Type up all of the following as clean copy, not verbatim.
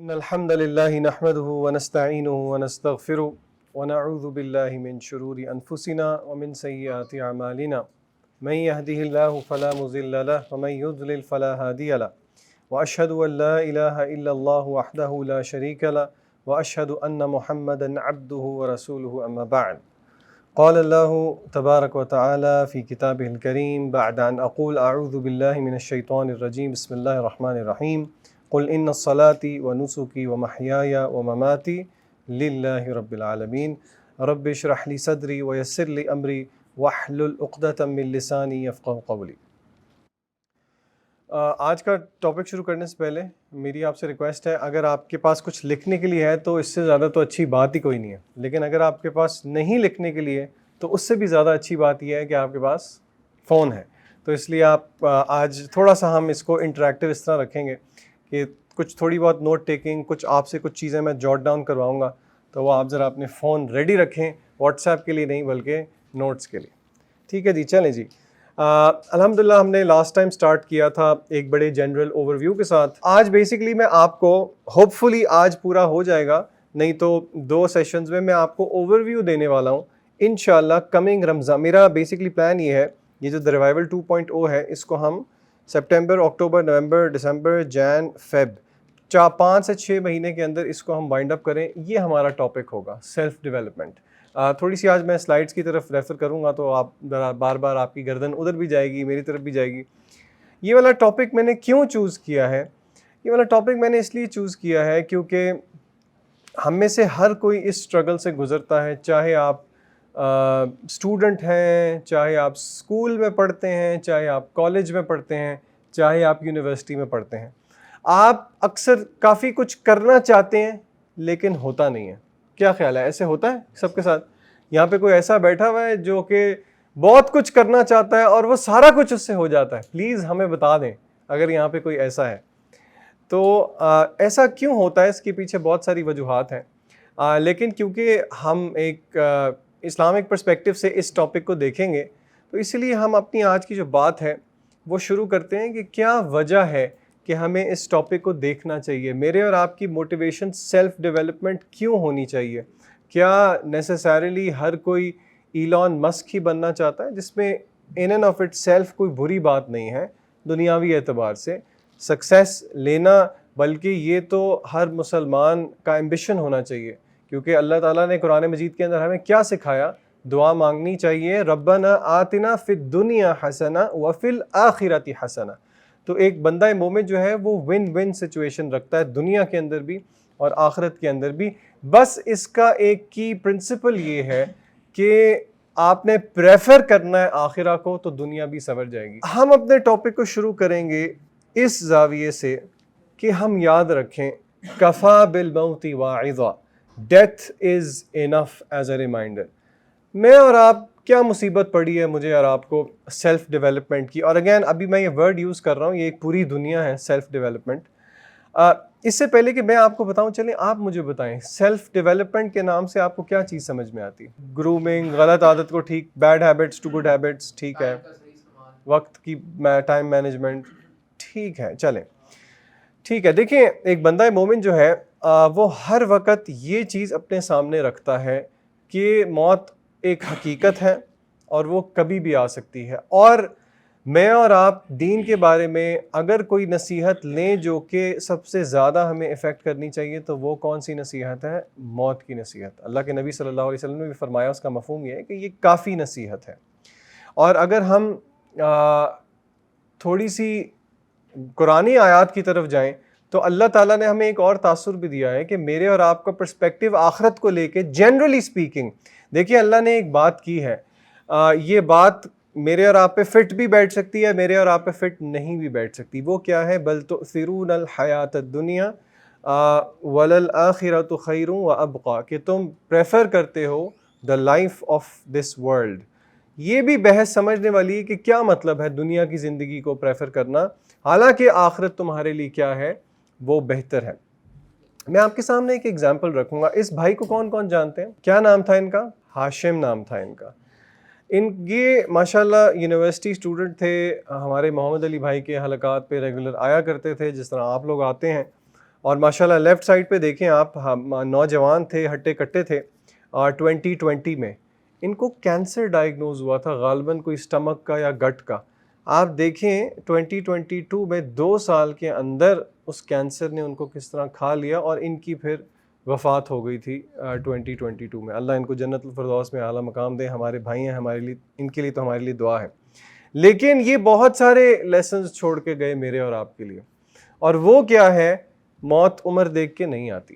إن الحمد لله نحمده ونستعينه ونستغفره ونعوذ بالله من شرور أنفسنا ومن سيئات أعمالنا من يهده الله فلا مضل له ومن يضلل فلا هادي له وأشهد أن لا إله إلا الله وحده لا شريك له وأشهد أن محمدا عبده ورسوله أما بعد. قال الله تبارك وتعالى في كتابه الكريم بعد أن أقول أعوذ بالله من الشيطان الرجيم بسم الله الرحمن الرحيم قل إن الصلاة ونسكي ومحياي ومماتي لله رب العالمين رب اشرح لي صدري ويسر لي أمري واحلل عقدة من لساني يفقهوا قولي. آج کا ٹاپک شروع کرنے سے پہلے میری آپ سے ریکویسٹ ہے، اگر آپ کے پاس کچھ لکھنے کے لیے ہے تو اس سے زیادہ تو اچھی بات ہی کوئی نہیں ہے، لیکن اگر آپ کے پاس نہیں لکھنے کے لیے تو اس سے بھی زیادہ اچھی بات یہ ہے کہ آپ کے پاس فون ہے. تو اس لیے آپ آج تھوڑا سا ہم اس کو انٹریکٹیو اس طرح رکھیں گے کہ کچھ تھوڑی بہت نوٹ ٹیکنگ، کچھ آپ سے کچھ چیزیں میں جوٹ ڈاؤن کرواؤں گا، تو وہ آپ ذرا اپنے فون ریڈی رکھیں، واٹس ایپ کے لیے نہیں بلکہ نوٹس کے لیے. ٹھیک ہے جی، چلیں جی. الحمدللہ ہم نے لاسٹ ٹائم سٹارٹ کیا تھا ایک بڑے جنرل اوور ویو کے ساتھ. آج بیسیکلی میں آپ کو ہوپ فلی آج پورا ہو جائے گا، نہیں تو 2 سیشنز میں آپ کو اوور ویو دینے والا ہوں انشاءاللہ. کمنگ رمضان میرا بیسیکلی پلان یہ ہے، یہ جو دا ریوائول 2.0 ہے اس کو ہم سپٹمبر، اکتوبر، نومبر، دسمبر، جین، فیب 5 سے 6 مہینے کے اندر اس کو ہم وائنڈ اپ کریں. یہ ہمارا ٹاپک ہوگا سیلف ڈیولپمنٹ. تھوڑی سی آج میں سلائڈس کی طرف ریفر کروں گا تو آپ بار بار آپ کی گردن ادھر بھی جائے گی، میری طرف بھی جائے گی. یہ والا ٹاپک میں نے کیوں چوز کیا ہے؟ یہ والا ٹاپک میں نے اس لیے چوز کیا ہے کیونکہ ہم میں سے ہر کوئی اس اسٹرگل سے گزرتا ہے، چاہے آپ اسٹوڈنٹ ہیں، چاہے آپ اسکول میں پڑھتے ہیں، چاہے آپ کالج میں پڑھتے ہیں، چاہے آپ یونیورسٹی میں پڑھتے ہیں. آپ اکثر کافی کچھ کرنا چاہتے ہیں لیکن ہوتا نہیں ہے. کیا خیال ہے، ایسے ہوتا ہے سب کے ساتھ؟ یہاں پہ کوئی ایسا بیٹھا ہوا ہے جو کہ بہت کچھ کرنا چاہتا ہے اور وہ سارا کچھ اس سے ہو جاتا ہے؟ پلیز ہمیں بتا دیں اگر یہاں پہ کوئی ایسا ہے تو. ایسا کیوں ہوتا ہے؟ اس کے پیچھے بہت ساری وجوہات ہیں، لیکن کیونکہ ہم ایک اسلامک پرسپیکٹو سے اس ٹاپک کو دیکھیں گے تو اس لیے ہم اپنی آج کی جو بات ہے وہ شروع کرتے ہیں کہ کیا وجہ ہے کہ ہمیں اس ٹاپک کو دیکھنا چاہیے. میرے اور آپ کی موٹیویشن سیلف ڈیولپمنٹ کیوں ہونی چاہیے؟ کیا نیسیسریلی ہر کوئی ایلان مسک ہی بننا چاہتا ہے، جس میں in and of it self کوئی بری بات نہیں ہے دنیاوی اعتبار سے سکسیس لینا، بلکہ یہ تو ہر مسلمان کا ایمبیشن ہونا چاہیے. کیونکہ اللہ تعالیٰ نے قرآن مجید کے اندر ہمیں کیا سکھایا؟ دعا مانگنی چاہیے، ربنا آتنا فی الدنیا حسنہ وفی الآخرۃ حسنہ. تو ایک بندہ مومن جو ہے وہ ون ون سچویشن رکھتا ہے دنیا کے اندر بھی اور آخرت کے اندر بھی. بس اس کا ایک کی پرنسپل یہ ہے کہ آپ نے پریفر کرنا ہے آخرہ کو تو دنیا بھی سنور جائے گی. ہم اپنے ٹاپک کو شروع کریں گے اس زاویے سے کہ ہم یاد رکھیں کفا بالموت واعظا، death is enough as a reminder. میں اور آپ کیا مصیبت پڑی ہے مجھے اور آپ کو سیلف ڈیولپمنٹ کی. اور اگین ابھی میں یہ ورڈ یوز کر رہا ہوں، یہ ایک پوری دنیا ہے سیلف ڈیولپمنٹ. اس سے پہلے کہ میں آپ کو بتاؤں، چلیں آپ مجھے بتائیں سیلف ڈیولپمنٹ کے نام سے آپ کو کیا چیز سمجھ میں آتی؟ گرومنگ، غلط عادت کو ٹھیک، bad habits to good habits, ٹھیک ہے، وقت کی ٹائم مینجمنٹ، ٹھیک ہے. چلیں ٹھیک ہے. دیکھیں ایک بندہ مومن جو ہے وہ ہر وقت یہ چیز اپنے سامنے رکھتا ہے کہ موت ایک حقیقت ہے اور وہ کبھی بھی آ سکتی ہے. اور میں اور آپ دین کے بارے میں اگر کوئی نصیحت لیں جو کہ سب سے زیادہ ہمیں افیکٹ کرنی چاہیے تو وہ کون سی نصیحت ہے؟ موت کی نصیحت. اللہ کے نبی صلی اللہ علیہ وسلم نے بھی فرمایا، اس کا مفہوم یہ ہے کہ یہ کافی نصیحت ہے. اور اگر ہم تھوڑی سی قرآنی آیات کی طرف جائیں تو اللہ تعالیٰ نے ہمیں ایک اور تاثر بھی دیا ہے کہ میرے اور آپ کا پرسپیکٹو آخرت کو لے کے جنرلی سپیکنگ. دیکھیے اللہ نے ایک بات کی ہے، یہ بات میرے اور آپ پہ فٹ بھی بیٹھ سکتی ہے، میرے اور آپ پہ فٹ نہیں بھی بیٹھ سکتی. وہ کیا ہے؟ بل تؤثرون الحیات الدنیا وللآخرۃ خیر وابقیٰ، کہ تم پریفر کرتے ہو the life of this world. یہ بھی بحث سمجھنے والی ہے کہ کیا مطلب ہے دنیا کی زندگی کو پریفر کرنا، حالانکہ آخرت تمہارے لیے کیا ہے؟ وہ بہتر ہے. میں آپ کے سامنے ایک ایگزامپل رکھوں گا. اس بھائی کو کون کون جانتے ہیں؟ کیا نام تھا ان کا؟ ہاشم نام تھا ان کا. یہ ماشاءاللہ یونیورسٹی اسٹوڈنٹ تھے، ہمارے محمد علی بھائی کے حلقات پہ ریگولر آیا کرتے تھے جس طرح آپ لوگ آتے ہیں. اور ماشاءاللہ لیفٹ سائڈ پہ دیکھیں آپ، نوجوان تھے، ہٹے کٹے تھے، 2020 میں ان کو کینسر ڈائگنوز ہوا تھا، غالباً کوئی اسٹمک کا یا گٹ کا. آپ دیکھیں 2022 میں 2 سال کے اندر اس کینسر نے ان کو کس طرح کھا لیا، اور ان کی پھر وفات ہو گئی تھی 2022 میں. اللہ ان کو جنت الفردوس میں اعلیٰ مقام دے. ہمارے بھائی ہیں، ہمارے لیے، ان کے لیے تو ہمارے لیے دعا ہے. لیکن یہ بہت سارے لیسنز چھوڑ کے گئے میرے اور آپ کے لیے، اور وہ کیا ہے؟ موت عمر دیکھ کے نہیں آتی،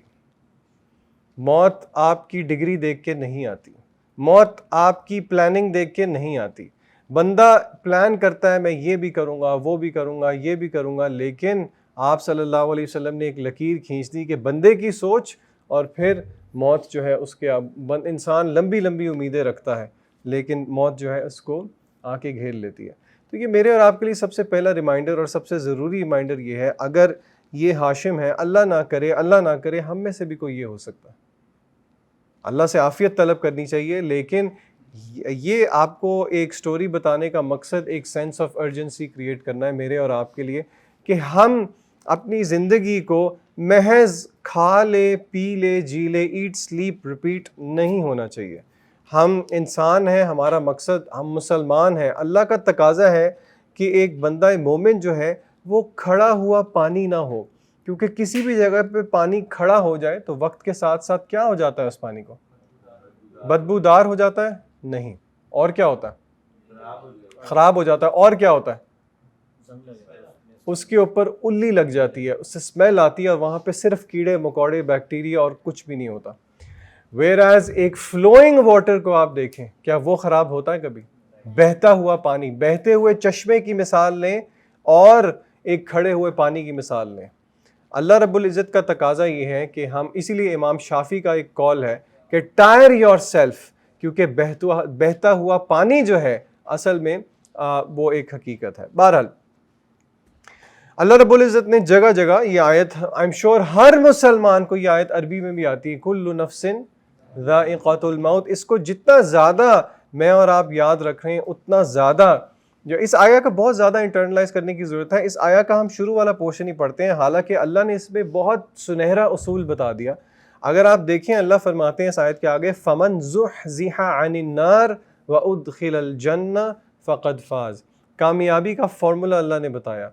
موت آپ کی ڈگری دیکھ کے نہیں آتی، موت آپ کی پلاننگ دیکھ کے نہیں آتی. بندہ پلان کرتا ہے میں یہ بھی کروں گا، وہ بھی کروں گا، یہ بھی کروں گا، لیکن آپ صلی اللہ علیہ وسلم نے ایک لکیر کھینچ دی کہ بندے کی سوچ، اور پھر موت جو ہے اس کے انسان لمبی لمبی امیدیں رکھتا ہے، لیکن موت جو ہے اس کو آ کے گھیر لیتی ہے. تو یہ میرے اور آپ کے لیے سب سے پہلا ریمائنڈر اور سب سے ضروری ریمائنڈر یہ ہے، اگر یہ ہاشم ہے، اللہ نہ کرے ہم میں سے بھی کوئی یہ ہو سکتا ہے. اللہ سے عافیت طلب کرنی چاہیے، لیکن یہ آپ کو ایک سٹوری بتانے کا مقصد ایک سینس آف ارجنسی کریٹ کرنا ہے میرے اور آپ کے لیے، کہ ہم اپنی زندگی کو محض کھا لے، پی لے، جی لے، ایٹ سلیپ ریپیٹ نہیں ہونا چاہیے. ہم انسان ہیں، ہمارا مقصد، ہم مسلمان ہیں. اللہ کا تقاضا ہے کہ ایک بندہ مومن جو ہے وہ کھڑا ہوا پانی نہ ہو، کیونکہ کسی بھی جگہ پہ پانی کھڑا ہو جائے تو وقت کے ساتھ ساتھ کیا ہو جاتا ہے؟ اس پانی کو بدبودار ہو جاتا ہے؟ نہیں. اور کیا ہوتا ہے؟ خراب ہو جاتا ہے. اور کیا ہوتا ہے؟ اس کے اوپر الی لگ جاتی ہے، اس سے اسمیل آتی ہے، اور وہاں پہ صرف کیڑے مکوڑے، بیکٹیریا اور کچھ بھی نہیں ہوتا. ویئر ایک فلوئنگ واٹر کو آپ دیکھیں، کیا وہ خراب ہوتا ہے کبھی؟ بہتا ہوا پانی، بہتے ہوئے چشمے کی مثال لیں اور ایک کھڑے ہوئے پانی کی مثال لیں. اللہ رب العزت کا تقاضا یہ ہے کہ ہم، اسی لیے امام شافعی کا ایک قول ہے کہ ٹائر یور سیلف، کیونکہ بہتا ہوا پانی جو ہے اصل میں وہ ایک حقیقت ہے. بہرحال اللہ رب العزت نے جگہ جگہ یہ آیت، آئی ایم شیور ہر مسلمان کو یہ آیت عربی میں بھی آتی ہے، کل نفس ذائقۃ الموت. اس کو جتنا زیادہ میں اور آپ یاد رکھ رہے ہیں اتنا زیادہ جو اس آیا کا بہت زیادہ انٹرنلائز کرنے کی ضرورت ہے. اس آیا کا ہم شروع والا پورشن ہی پڑھتے ہیں، حالانکہ اللہ نے اس میں بہت سنہرا اصول بتا دیا. اگر آپ دیکھیں اللہ فرماتے ہیں اس آیت کے آگے، فَمَنْ زُحْزِحَ عَنِ النَّارِ وَأُدْخِلَ الْجَنَّةَ فَقَدْ فَازَ. کامیابی کا فارمولا اللہ نے بتایا.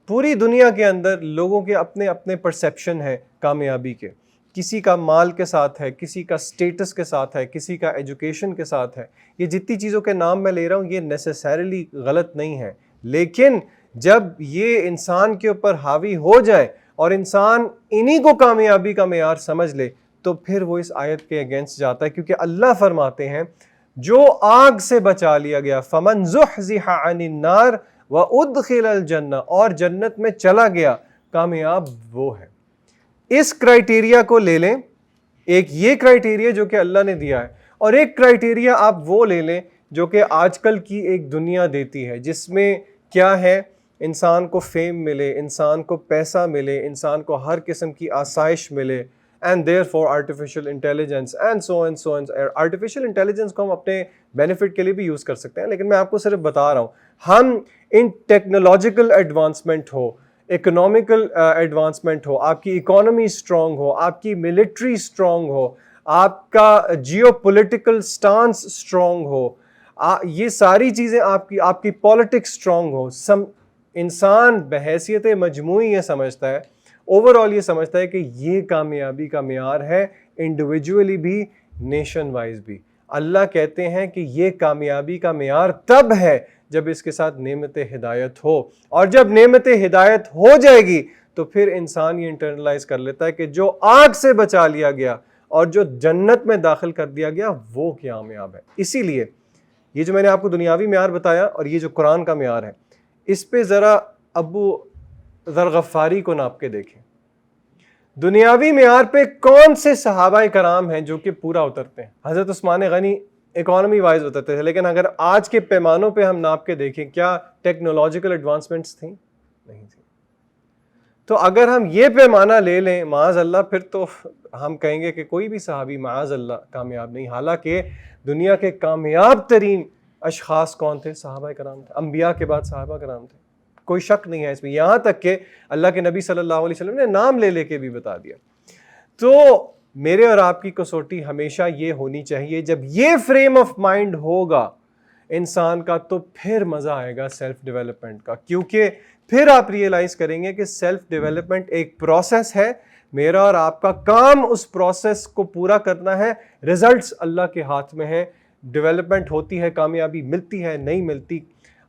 پوری دنیا کے اندر لوگوں کے اپنے اپنے پرسیپشن ہے کامیابی کے. کسی کا مال کے ساتھ ہے، کسی کا سٹیٹس کے ساتھ ہے، کسی کا ایجوکیشن کے ساتھ ہے. یہ جتنی چیزوں کے نام میں لے رہا ہوں یہ نیسیسریلی غلط نہیں ہے، لیکن جب یہ انسان کے اوپر حاوی ہو جائے اور انسان انہی کو کامیابی کا معیار سمجھ لے تو پھر وہ اس آیت کے اگینسٹ جاتا ہے. کیونکہ اللہ فرماتے ہیں جو آگ سے بچا لیا گیا، فَمَنْ زُحْزِحَ عَنِ النَّارِ وَأُدْخِلَ الْجَنَّةَ، اور جنت میں چلا گیا، کامیاب وہ ہے. اس کرائیٹیریا کو لے لیں، ایک یہ کرائیٹیریا جو کہ اللہ نے دیا ہے، اور ایک کرائیٹیریا آپ وہ لے لیں جو کہ آج کل کی ایک دنیا دیتی ہے، جس میں کیا ہے؟ انسان کو فیم ملے، انسان کو پیسہ ملے، انسان کو ہر قسم کی آسائش ملے، and there for artificial intelligence and so and so and. Artificial intelligence کو ہم اپنے بینیفٹ کے لیے بھی یوز کر سکتے ہیں، لیکن میں آپ کو صرف بتا رہا ہوں ہم ان ٹیکنالوجیکل ایڈوانسمنٹ ہو، اکنامیکل ایڈوانسمنٹ ہو، آپ کی اکانومی اسٹرانگ ہو، آپ کی ملٹری اسٹرانگ ہو، آپ کا جیو پولیٹیکل سٹانس اسٹرانگ ہو، یہ ساری چیزیں آپ کی پالیٹکس اسٹرانگ ہو، انسان بحیثیت مجموعی یہ سمجھتا ہے، اوور آل یہ سمجھتا ہے کہ یہ کامیابی کا معیار ہے، انڈیویجولی بھی، نیشن وائز بھی. اللہ کہتے ہیں کہ یہ کامیابی کا معیار تب ہے جب اس کے ساتھ نعمت ہدایت ہو، اور جب نعمت ہدایت ہو جائے گی تو پھر انسان یہ انٹرنلائز کر لیتا ہے کہ جو آگ سے بچا لیا گیا اور جو جنت میں داخل کر دیا گیا وہ کامیاب ہے. اسی لیے یہ جو میں نے آپ کو دنیاوی معیار بتایا اور یہ جو قرآن کا معیار ہے، اس پہ ذرا ابو ذر غفاری کو ناپ کے دیکھیں. دنیاوی معیار پہ کون سے صحابہ کرام ہیں جو کہ پورا اترتے ہیں؟ حضرت عثمان غنی اکانومی وائز اترتے تھے، لیکن اگر آج کے پیمانوں پہ ہم ناپ کے دیکھیں کیا ٹیکنالوجیکل ایڈوانسمنٹس تھیں؟ نہیں تھی. تو اگر ہم یہ پیمانہ لے لیں معاذ اللہ، پھر تو ہم کہیں گے کہ کوئی بھی صحابی معاذ اللہ کامیاب نہیں. حالانکہ دنیا کے کامیاب ترین اشخاص کون تھے؟ صحابہ کرام تھے. انبیاء کے بعد صحابہ کرام تھے. کوئی شک نہیں ہے اس میں، یہاں تک کہ اللہ کے نبی صلی اللہ علیہ وسلم نے نام لے لے کے بھی بتا دیا۔ تو میرے اور آپ کی کسوٹی ہمیشہ یہ ہونی چاہیے، جب یہ فریم آف مائنڈ ہوگا انسان کا تو پھر مزہ آئے گا سیلف ڈیولپمنٹ کا، کیونکہ پھر آپ ریئلائز کریں گے کہ سیلف ڈیولپمنٹ ایک پروسیس ہے، میرا اور آپ کا کام اس پروسیس کو پورا کرنا ہے، ریزلٹس اللہ کے ہاتھ میں ہیں۔ ڈیولپمنٹ ہوتی ہے، کامیابی ملتی ہے، نہیں ملتی،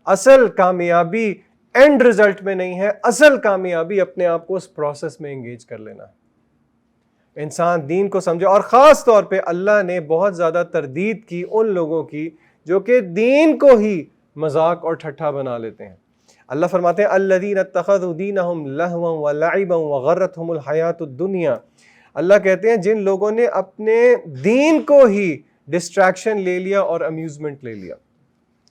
اصل کامیابی اینڈ ریزلٹ میں نہیں ہے، اصل کامیابی اپنے آپ کو اس پروسیس میں انگیج کر لینا ہے۔ انسان دین کو سمجھے، اور خاص طور پہ اللہ نے بہت زیادہ تردید کی ان لوگوں کی جو کہ دین کو ہی مذاق اور ٹھٹھا بنا لیتے ہیں۔ اللہ فرماتے ہیں الذین اتخذوا دینہم لہوا ولعبا وغرتہم الحیاۃ الدنیا، اللہ کہتے ہیں جن لوگوں نے اپنے دین کو ہی ڈسٹریکشن لے لیا اور امیوزمنٹ لے لیا۔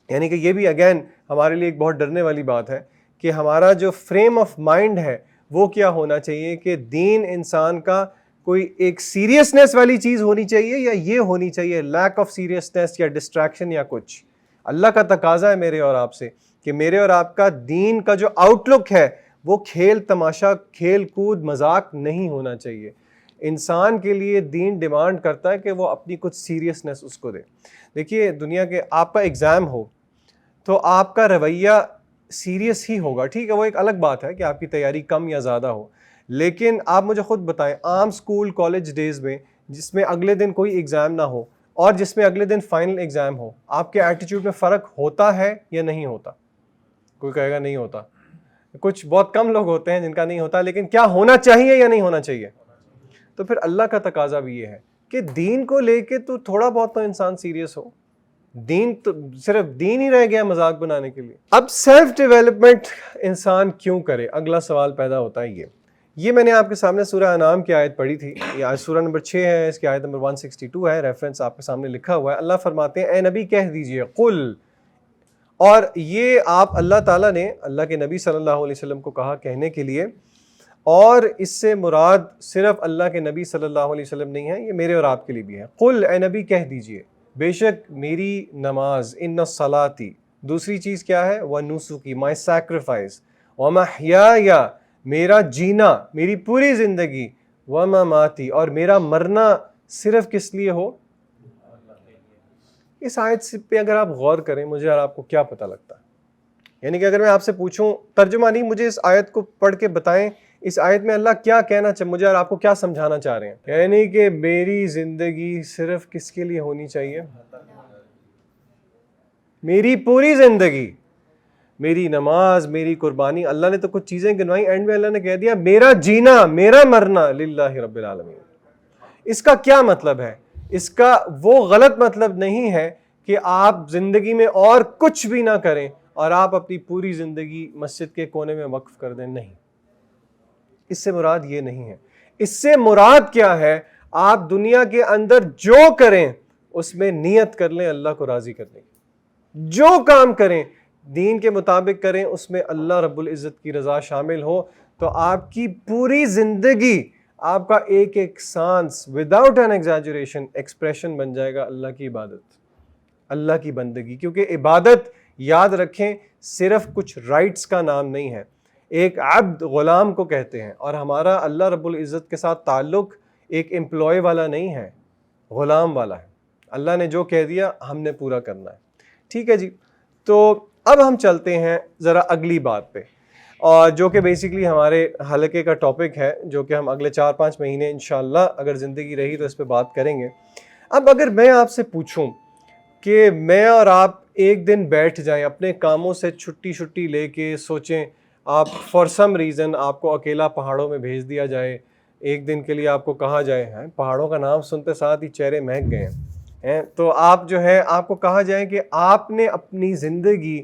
یعنی کہ یہ بھی اگین ہمارے لیے ایک بہت ڈرنے والی بات ہے کہ ہمارا جو فریم آف مائنڈ ہے وہ کیا ہونا چاہیے کہ دین انسان کا کوئی ایک سیریسنس والی چیز ہونی چاہیے، یا یہ ہونی چاہیے لیک آف سیریسنس یا ڈسٹریکشن یا کچھ۔ اللہ کا تقاضا ہے میرے اور آپ سے کہ میرے اور آپ کا دین کا جو آؤٹ لک ہے وہ کھیل تماشا، کھیل کود، مذاق نہیں ہونا چاہیے۔ انسان کے لیے دین ڈیمانڈ کرتا ہے کہ وہ اپنی کچھ سیریسنس اس کو دے۔ دیکھیے دنیا کے آپ کا ایگزام ہو تو آپ کا رویہ سیریس ہی ہوگا، ٹھیک ہے، وہ ایک الگ بات ہے کہ آپ کی تیاری کم یا زیادہ ہو، لیکن آپ مجھے خود بتائیں عام اسکول کالج ڈیز میں جس میں اگلے دن کوئی ایگزام نہ ہو اور جس میں اگلے دن فائنل ایگزام ہو، آپ کے ایٹیٹیوڈ میں فرق ہوتا ہے یا نہیں ہوتا؟ کوئی کہے گا نہیں ہوتا، کچھ بہت کم لوگ ہوتے ہیں جن کا نہیں ہوتا، لیکن کیا ہونا چاہیے یا نہیں ہونا چاہیے؟ تو پھر اللہ کا تقاضا بھی یہ ہے کہ دین کو لے کے تو تھوڑا بہت تو انسان سیریس ہو۔ دین تو صرف دین ہی رہ گیا مذاق بنانے کے لیے۔ اب سیلف ڈیولپمنٹ انسان کیوں کرے، اگلا سوال پیدا ہوتا ہے یہ میں نے آپ کے سامنے سورہ انعام کی آیت پڑھی تھی، یہ آیت سورہ نمبر 6 ہے، اس کی آیت نمبر 162 ہے، ریفرنس آپ کے سامنے لکھا ہوا ہے۔ اللہ فرماتے ہیں اے نبی کہہ دیجئے قل، اور یہ آپ اللہ تعالیٰ نے اللہ کے نبی صلی اللہ علیہ وسلم کو کہا کہنے کے لیے، اور اس سے مراد صرف اللہ کے نبی صلی اللہ علیہ وسلم نہیں ہے، یہ میرے اور آپ کے لیے بھی ہے۔ قل اے نبی کہہ دیجئے بے شک میری نماز، ان الصلاۃ، دوسری چیز کیا ہے، ونسکی، مائی سیکریفائس، ومحیایا، میرا جینا، میری پوری زندگی، ومماتی، اور میرا مرنا صرف کس لیے ہو؟ اس آیت پہ اگر آپ غور کریں مجھے اور آپ کو کیا پتہ لگتا ہے؟ یعنی کہ اگر میں آپ سے پوچھوں ترجمہ نہیں، مجھے اس آیت کو پڑھ کے بتائیں اس آیت میں اللہ کیا کہنا مجھے اور آپ کو کیا سمجھانا چاہ رہے ہیں؟ یعنی کہ میری زندگی صرف کس کے لیے ہونی چاہیے؟ میری پوری زندگی، میری نماز، میری قربانی، اللہ نے تو کچھ چیزیں گنوائی، اینڈ میں اللہ نے کہہ دیا میرا جینا، میرا مرنا للہ رب العالمین۔ اس کا کیا مطلب ہے؟ اس کا وہ غلط مطلب نہیں ہے کہ آپ زندگی میں اور کچھ بھی نہ کریں اور آپ اپنی پوری زندگی مسجد کے کونے میں وقف کر دیں، نہیں، اس سے مراد یہ نہیں ہے۔ اس سے مراد کیا ہے؟ آپ دنیا کے اندر جو کریں اس میں نیت کر لیں اللہ کو راضی کرنے کی، جو کام کریں دین کے مطابق کریں، اس میں اللہ رب العزت کی رضا شامل ہو، تو آپ کی پوری زندگی، آپ کا ایک ایک سانس وداؤٹ این ایگزیجریشن ایکسپریشن بن جائے گا اللہ کی عبادت، اللہ کی بندگی۔ کیونکہ عبادت یاد رکھیں صرف کچھ رائٹس کا نام نہیں ہے، ایک عبد غلام کو کہتے ہیں، اور ہمارا اللہ رب العزت کے ساتھ تعلق ایک امپلائی والا نہیں ہے، غلام والا ہے۔ اللہ نے جو کہہ دیا ہم نے پورا کرنا ہے، ٹھیک ہے جی۔ تو اب ہم چلتے ہیں ذرا اگلی بات پہ، اور جو کہ بیسیکلی ہمارے حلقے کا ٹاپک ہے، جو کہ ہم اگلے 4-5 مہینے انشاءاللہ اگر زندگی رہی تو اس پہ بات کریں گے۔ اب اگر میں آپ سے پوچھوں کہ میں اور آپ ایک دن بیٹھ جائیں اپنے کاموں سے چھٹی لے کے، سوچیں آپ فار سم ریزن آپ کو اکیلا پہاڑوں میں بھیج دیا جائے، ایک دن کے لیے آپ کو کہا جائے، پہاڑوں کا نام سنتے ساتھ ہی چہرے مہک گئے ہیں، تو آپ جو ہے آپ کو کہا جائے کہ آپ نے اپنی زندگی،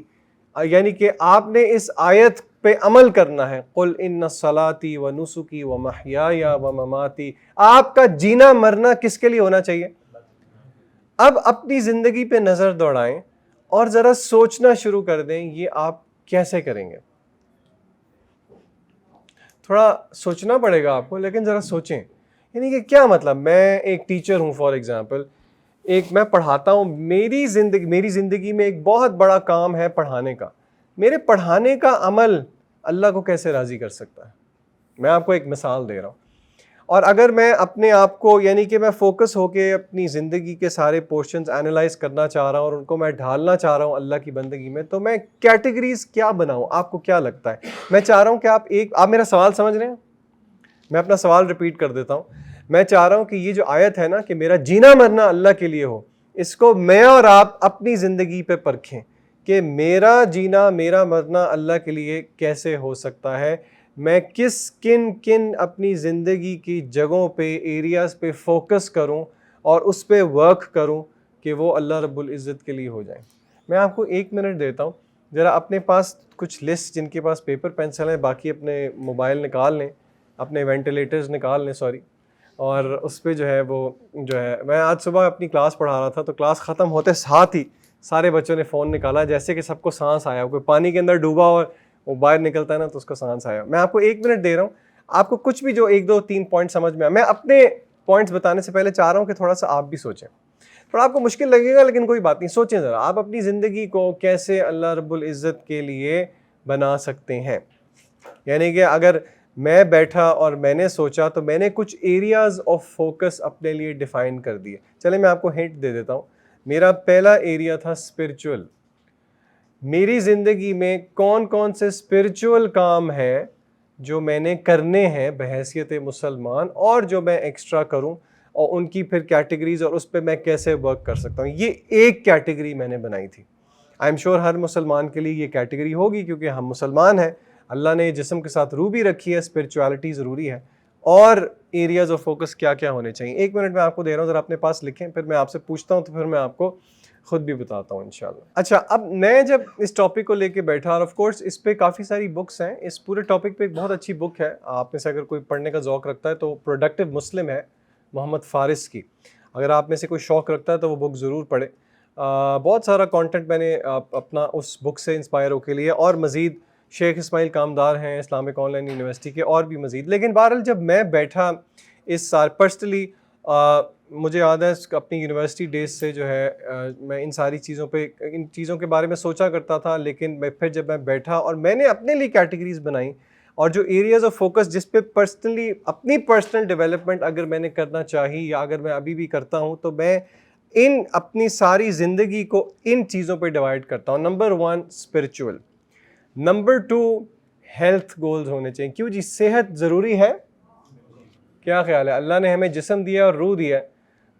یعنی کہ آپ نے اس آیت پہ عمل کرنا ہے، قل ان صلاتی و نسکی و محیایا و مماتی، آپ کا جینا مرنا کس کے لیے ہونا چاہیے؟ اب اپنی زندگی پہ نظر دوڑائیں اور ذرا سوچنا شروع کر دیں یہ آپ کیسے کریں گے۔ تھوڑا سوچنا پڑے گا آپ کو، لیکن ذرا سوچیں، یعنی کہ کیا مطلب، میں ایک ٹیچر ہوں فار ایگزامپل، میں پڑھاتا ہوں، میری زندگی میں ایک بہت بڑا کام ہے پڑھانے کا، میرے پڑھانے کا عمل اللہ کو کیسے راضی کر سکتا ہے؟ میں آپ کو ایک مثال دے رہا ہوں. اور اگر میں اپنے آپ کو یعنی کہ میں فوکس ہو کے اپنی زندگی کے سارے پورشنز انالائز کرنا چاہ رہا ہوں اور ان کو میں ڈھالنا چاہ رہا ہوں اللہ کی بندگی میں, تو میں کیٹیگریز کیا بناؤں؟ آپ کو کیا لگتا ہے؟ میں چاہ رہا ہوں کہ آپ میرا سوال سمجھ رہے ہیں؟ میں اپنا سوال ریپیٹ کر دیتا ہوں. میں چاہ رہا ہوں کہ یہ جو آیت ہے نا کہ میرا جینا مرنا اللہ کے لیے ہو, اس کو میں اور آپ اپنی زندگی پہ پرکھیں کہ میرا جینا میرا مرنا اللہ کے لیے کیسے ہو سکتا ہے. میں کن اپنی زندگی کی جگہوں پہ ایریاز پہ فوکس کروں اور اس پہ ورک کروں کہ وہ اللہ رب العزت کے لیے ہو جائیں. میں آپ کو 1 منٹ دیتا ہوں, ذرا اپنے پاس کچھ لسٹ, جن کے پاس پیپر پینسل ہیں, باقی اپنے موبائل نکال لیں, اپنے وینٹیلیٹرز نکال لیں اور اس پہ جو ہے وہ جو ہے, میں آج صبح اپنی کلاس پڑھا رہا تھا تو کلاس ختم ہوتے ساتھ ہی سارے بچوں نے فون نکالا, جیسے کہ سب کو سانس آیا, کوئی پانی کے اندر ڈوبا اور وہ باہر نکلتا ہے نا تو اس کو سانس آیا. میں آپ کو 1 منٹ دے رہا ہوں, آپ کو کچھ بھی جو 1 2 3 پوائنٹ سمجھ میں آیا. میں اپنے پوائنٹس بتانے سے پہلے چاہ رہا ہوں کہ تھوڑا سا آپ بھی سوچیں. تھوڑا آپ کو مشکل لگے گا لیکن کوئی بات نہیں, سوچیں ذرا آپ اپنی زندگی کو کیسے اللہ رب العزت کے لیے بنا سکتے ہیں. یعنی کہ اگر میں بیٹھا اور میں نے سوچا تو میں نے کچھ ایریاز آف فوکس اپنے لیے ڈیفائن کر دیے. چلیں میں آپ کو ہنٹ دے دیتا ہوں. میرا پہلا ایریا تھا اسپرچول. میری زندگی میں کون سے اسپرچول کام ہیں جو میں نے کرنے ہیں بحیثیت مسلمان, اور جو میں ایکسٹرا کروں, اور ان کی پھر کیٹیگریز اور اس پہ میں کیسے ورک کر سکتا ہوں. یہ ایک کیٹیگری میں نے بنائی تھی. آئی ایم شیور ہر مسلمان کے لیے یہ کیٹیگری ہوگی کیونکہ ہم مسلمان ہیں. اللہ نے جسم کے ساتھ روح بھی رکھی ہے, اسپرچولیٹی ضروری ہے, اور ایریاز آف فوکس کیا کیا ہونے چاہیے. 1 منٹ میں آپ کو دے رہا ہوں, ذرا اپنے پاس لکھیں, پھر میں آپ سے پوچھتا ہوں تو پھر میں آپ کو خود بھی بتاتا ہوں انشاءاللہ. اچھا, اب میں جب اس ٹاپک کو لے کے بیٹھا, اور آف کورس اس پہ کافی ساری بکس ہیں, اس پورے ٹاپک پہ ایک بہت اچھی بک ہے, آپ میں سے اگر کوئی پڑھنے کا ذوق رکھتا ہے تو پروڈکٹیو مسلم ہے محمد فارس کی. اگر آپ میں سے کوئی شوق رکھتا ہے تو وہ بک ضرور پڑھے. بہت سارا کانٹینٹ میں نے اپنا اس بک سے انسپائر ہو کے لیے, اور مزید شیخ اسماعیل کامدار ہیں اسلامک آن لائن یونیورسٹی کے, اور بھی مزید. لیکن بہرحال جب میں بیٹھا اس سال پرسنلی, مجھے یاد ہے اپنی یونیورسٹی ڈیز سے جو ہے میں ان ساری چیزوں پہ ان چیزوں کے بارے میں سوچا کرتا تھا, لیکن پھر جب میں بیٹھا اور میں نے اپنے لیے کیٹیگریز بنائیں, اور جو ایریاز آف فوکس جس پہ پرسنلی اپنی پرسنل ڈیولپمنٹ اگر میں نے کرنا چاہی یا اگر میں ابھی بھی کرتا ہوں, تو میں اپنی ساری زندگی کو ان چیزوں پہ ڈیوائڈ کرتا ہوں. Number 1 spiritual, number 2 health goals ہونے چاہیے. کیوں جی, صحت ضروری ہے. کیا خیال ہے؟ اللہ نے ہمیں جسم دیا اور روح دیا,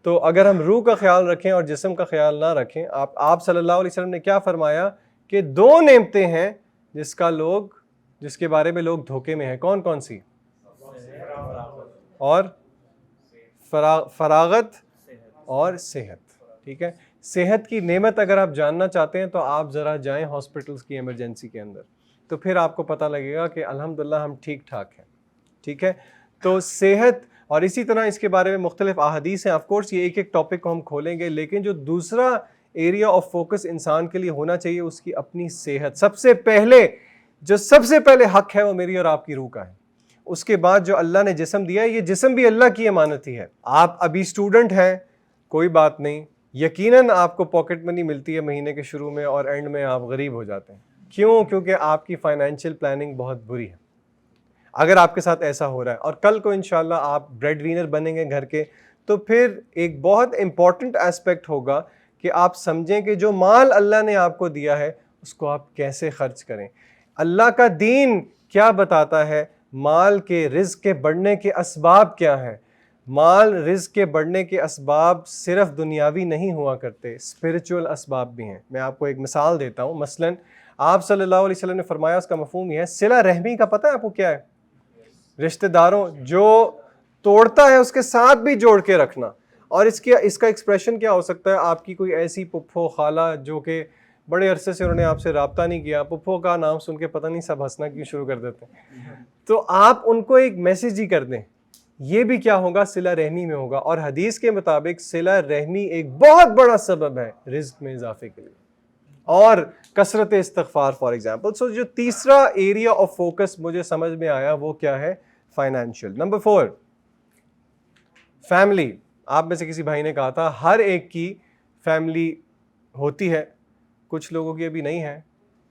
تو اگر ہم روح کا خیال رکھیں اور جسم کا خیال نہ رکھیں, آپ صلی اللہ علیہ وسلم نے کیا فرمایا کہ 2 نعمتیں ہیں جس کے بارے میں لوگ دھوکے میں ہیں. کون سی؟ اور فراغت اور صحت. ٹھیک ہے, صحت کی نعمت اگر آپ جاننا چاہتے ہیں تو آپ ذرا جائیں ہاسپٹلس کی ایمرجنسی کے اندر, تو پھر آپ کو پتہ لگے گا کہ الحمدللہ ہم ٹھیک ٹھاک ہیں. ٹھیک ہے, تو صحت, اور اسی طرح اس کے بارے میں مختلف احادیث ہیں. آف کورس یہ ایک ٹاپک کو ہم کھولیں گے, لیکن جو دوسرا ایریا آف فوکس انسان کے لیے ہونا چاہیے اس کی اپنی صحت. سب سے پہلے حق ہے وہ میری اور آپ کی روح کا ہے. اس کے بعد جو اللہ نے جسم دیا ہے, یہ جسم بھی اللہ کی امانت ہی ہے. آپ ابھی اسٹوڈنٹ ہیں, کوئی بات نہیں, یقیناً آپ کو پاکٹ منی ملتی ہے مہینے کے شروع میں اور اینڈ میں آپ غریب ہو جاتے ہیں. کیوں؟ کیونکہ آپ کی فائنینشیل پلاننگ بہت بری ہے. اگر آپ کے ساتھ ایسا ہو رہا ہے اور کل کو انشاءاللہ آپ بریڈ وینر بنیں گے گھر کے, تو پھر ایک بہت امپورٹنٹ ایسپیکٹ ہوگا کہ آپ سمجھیں کہ جو مال اللہ نے آپ کو دیا ہے اس کو آپ کیسے خرچ کریں. اللہ کا دین کیا بتاتا ہے؟ مال کے رزق کے بڑھنے کے اسباب کیا ہیں. مال رزق کے بڑھنے کے اسباب صرف دنیاوی نہیں ہوا کرتے, اسپرچول اسباب بھی ہیں. میں آپ کو ایک مثال دیتا ہوں. مثلاً آپ صلی اللہ علیہ وسلم نے فرمایا, اس کا مفہوم یہ ہے, صلہ رحمی کا پتہ ہے آپ کو کیا ہے؟ رشتہ داروں جو توڑتا ہے اس کے ساتھ بھی جوڑ کے رکھنا. اور اس کا ایکسپریشن کیا ہو سکتا ہے؟ آپ کی کوئی ایسی پھپھو خالہ جو کہ بڑے عرصے سے انہوں نے آپ سے رابطہ نہیں کیا, پھپھو کا نام سن کے پتہ نہیں سب ہنسنا کیوں شروع کر دیتے ہیں, تو آپ ان کو ایک میسج ہی کر دیں. یہ بھی کیا ہوگا؟ صلہ رحمی میں ہوگا. اور حدیث کے مطابق صلہ رحمی ایک بہت بڑا سبب ہے رزق میں اضافے کے لیے, اور کثرت استغفار فار ایگزامپل. سو جو تیسرا ایریا آف فوکس مجھے سمجھ میں آیا وہ کیا ہے؟ فائنینشیل. Number 4 family. آپ میں سے کسی بھائی نے کہا تھا ہر ایک کی فیملی ہوتی ہے, کچھ لوگوں کی ابھی نہیں ہے.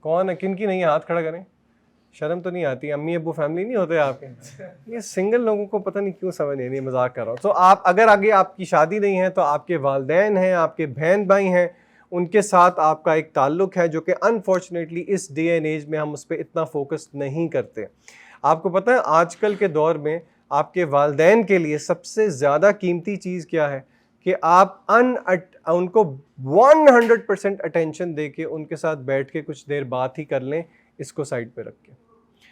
کون ہے؟ کن کی نہیں ہے؟ ہاتھ کھڑا کریں. شرم تو نہیں آتی؟ امی ابو فیملی نہیں ہوتے آپ کے؟ یہ سنگل لوگوں کو پتہ نہیں کیوں سمجھ نہیں، مذاق کر رہا ہوں. تو آپ اگر آگے آپ کی شادی نہیں ہے تو آپ کے والدین ہیں، آپ کے بہن بھائی ہیں، ان کے ساتھ آپ کا ایک تعلق ہے جو کہ انفارچونیٹلی اس ڈے اینڈ ایج میں ہم اس پہ اتنا فوکس نہیں کرتے. آپ کو پتہ ہے آج کل کے دور میں آپ کے والدین کے لیے سب سے زیادہ قیمتی چیز کیا ہے؟ کہ آپ ان کو 100% اٹینشن دے کے ان کے ساتھ بیٹھ کے کچھ دیر بات ہی کر لیں. اس کو سائڈ پہ رکھ کے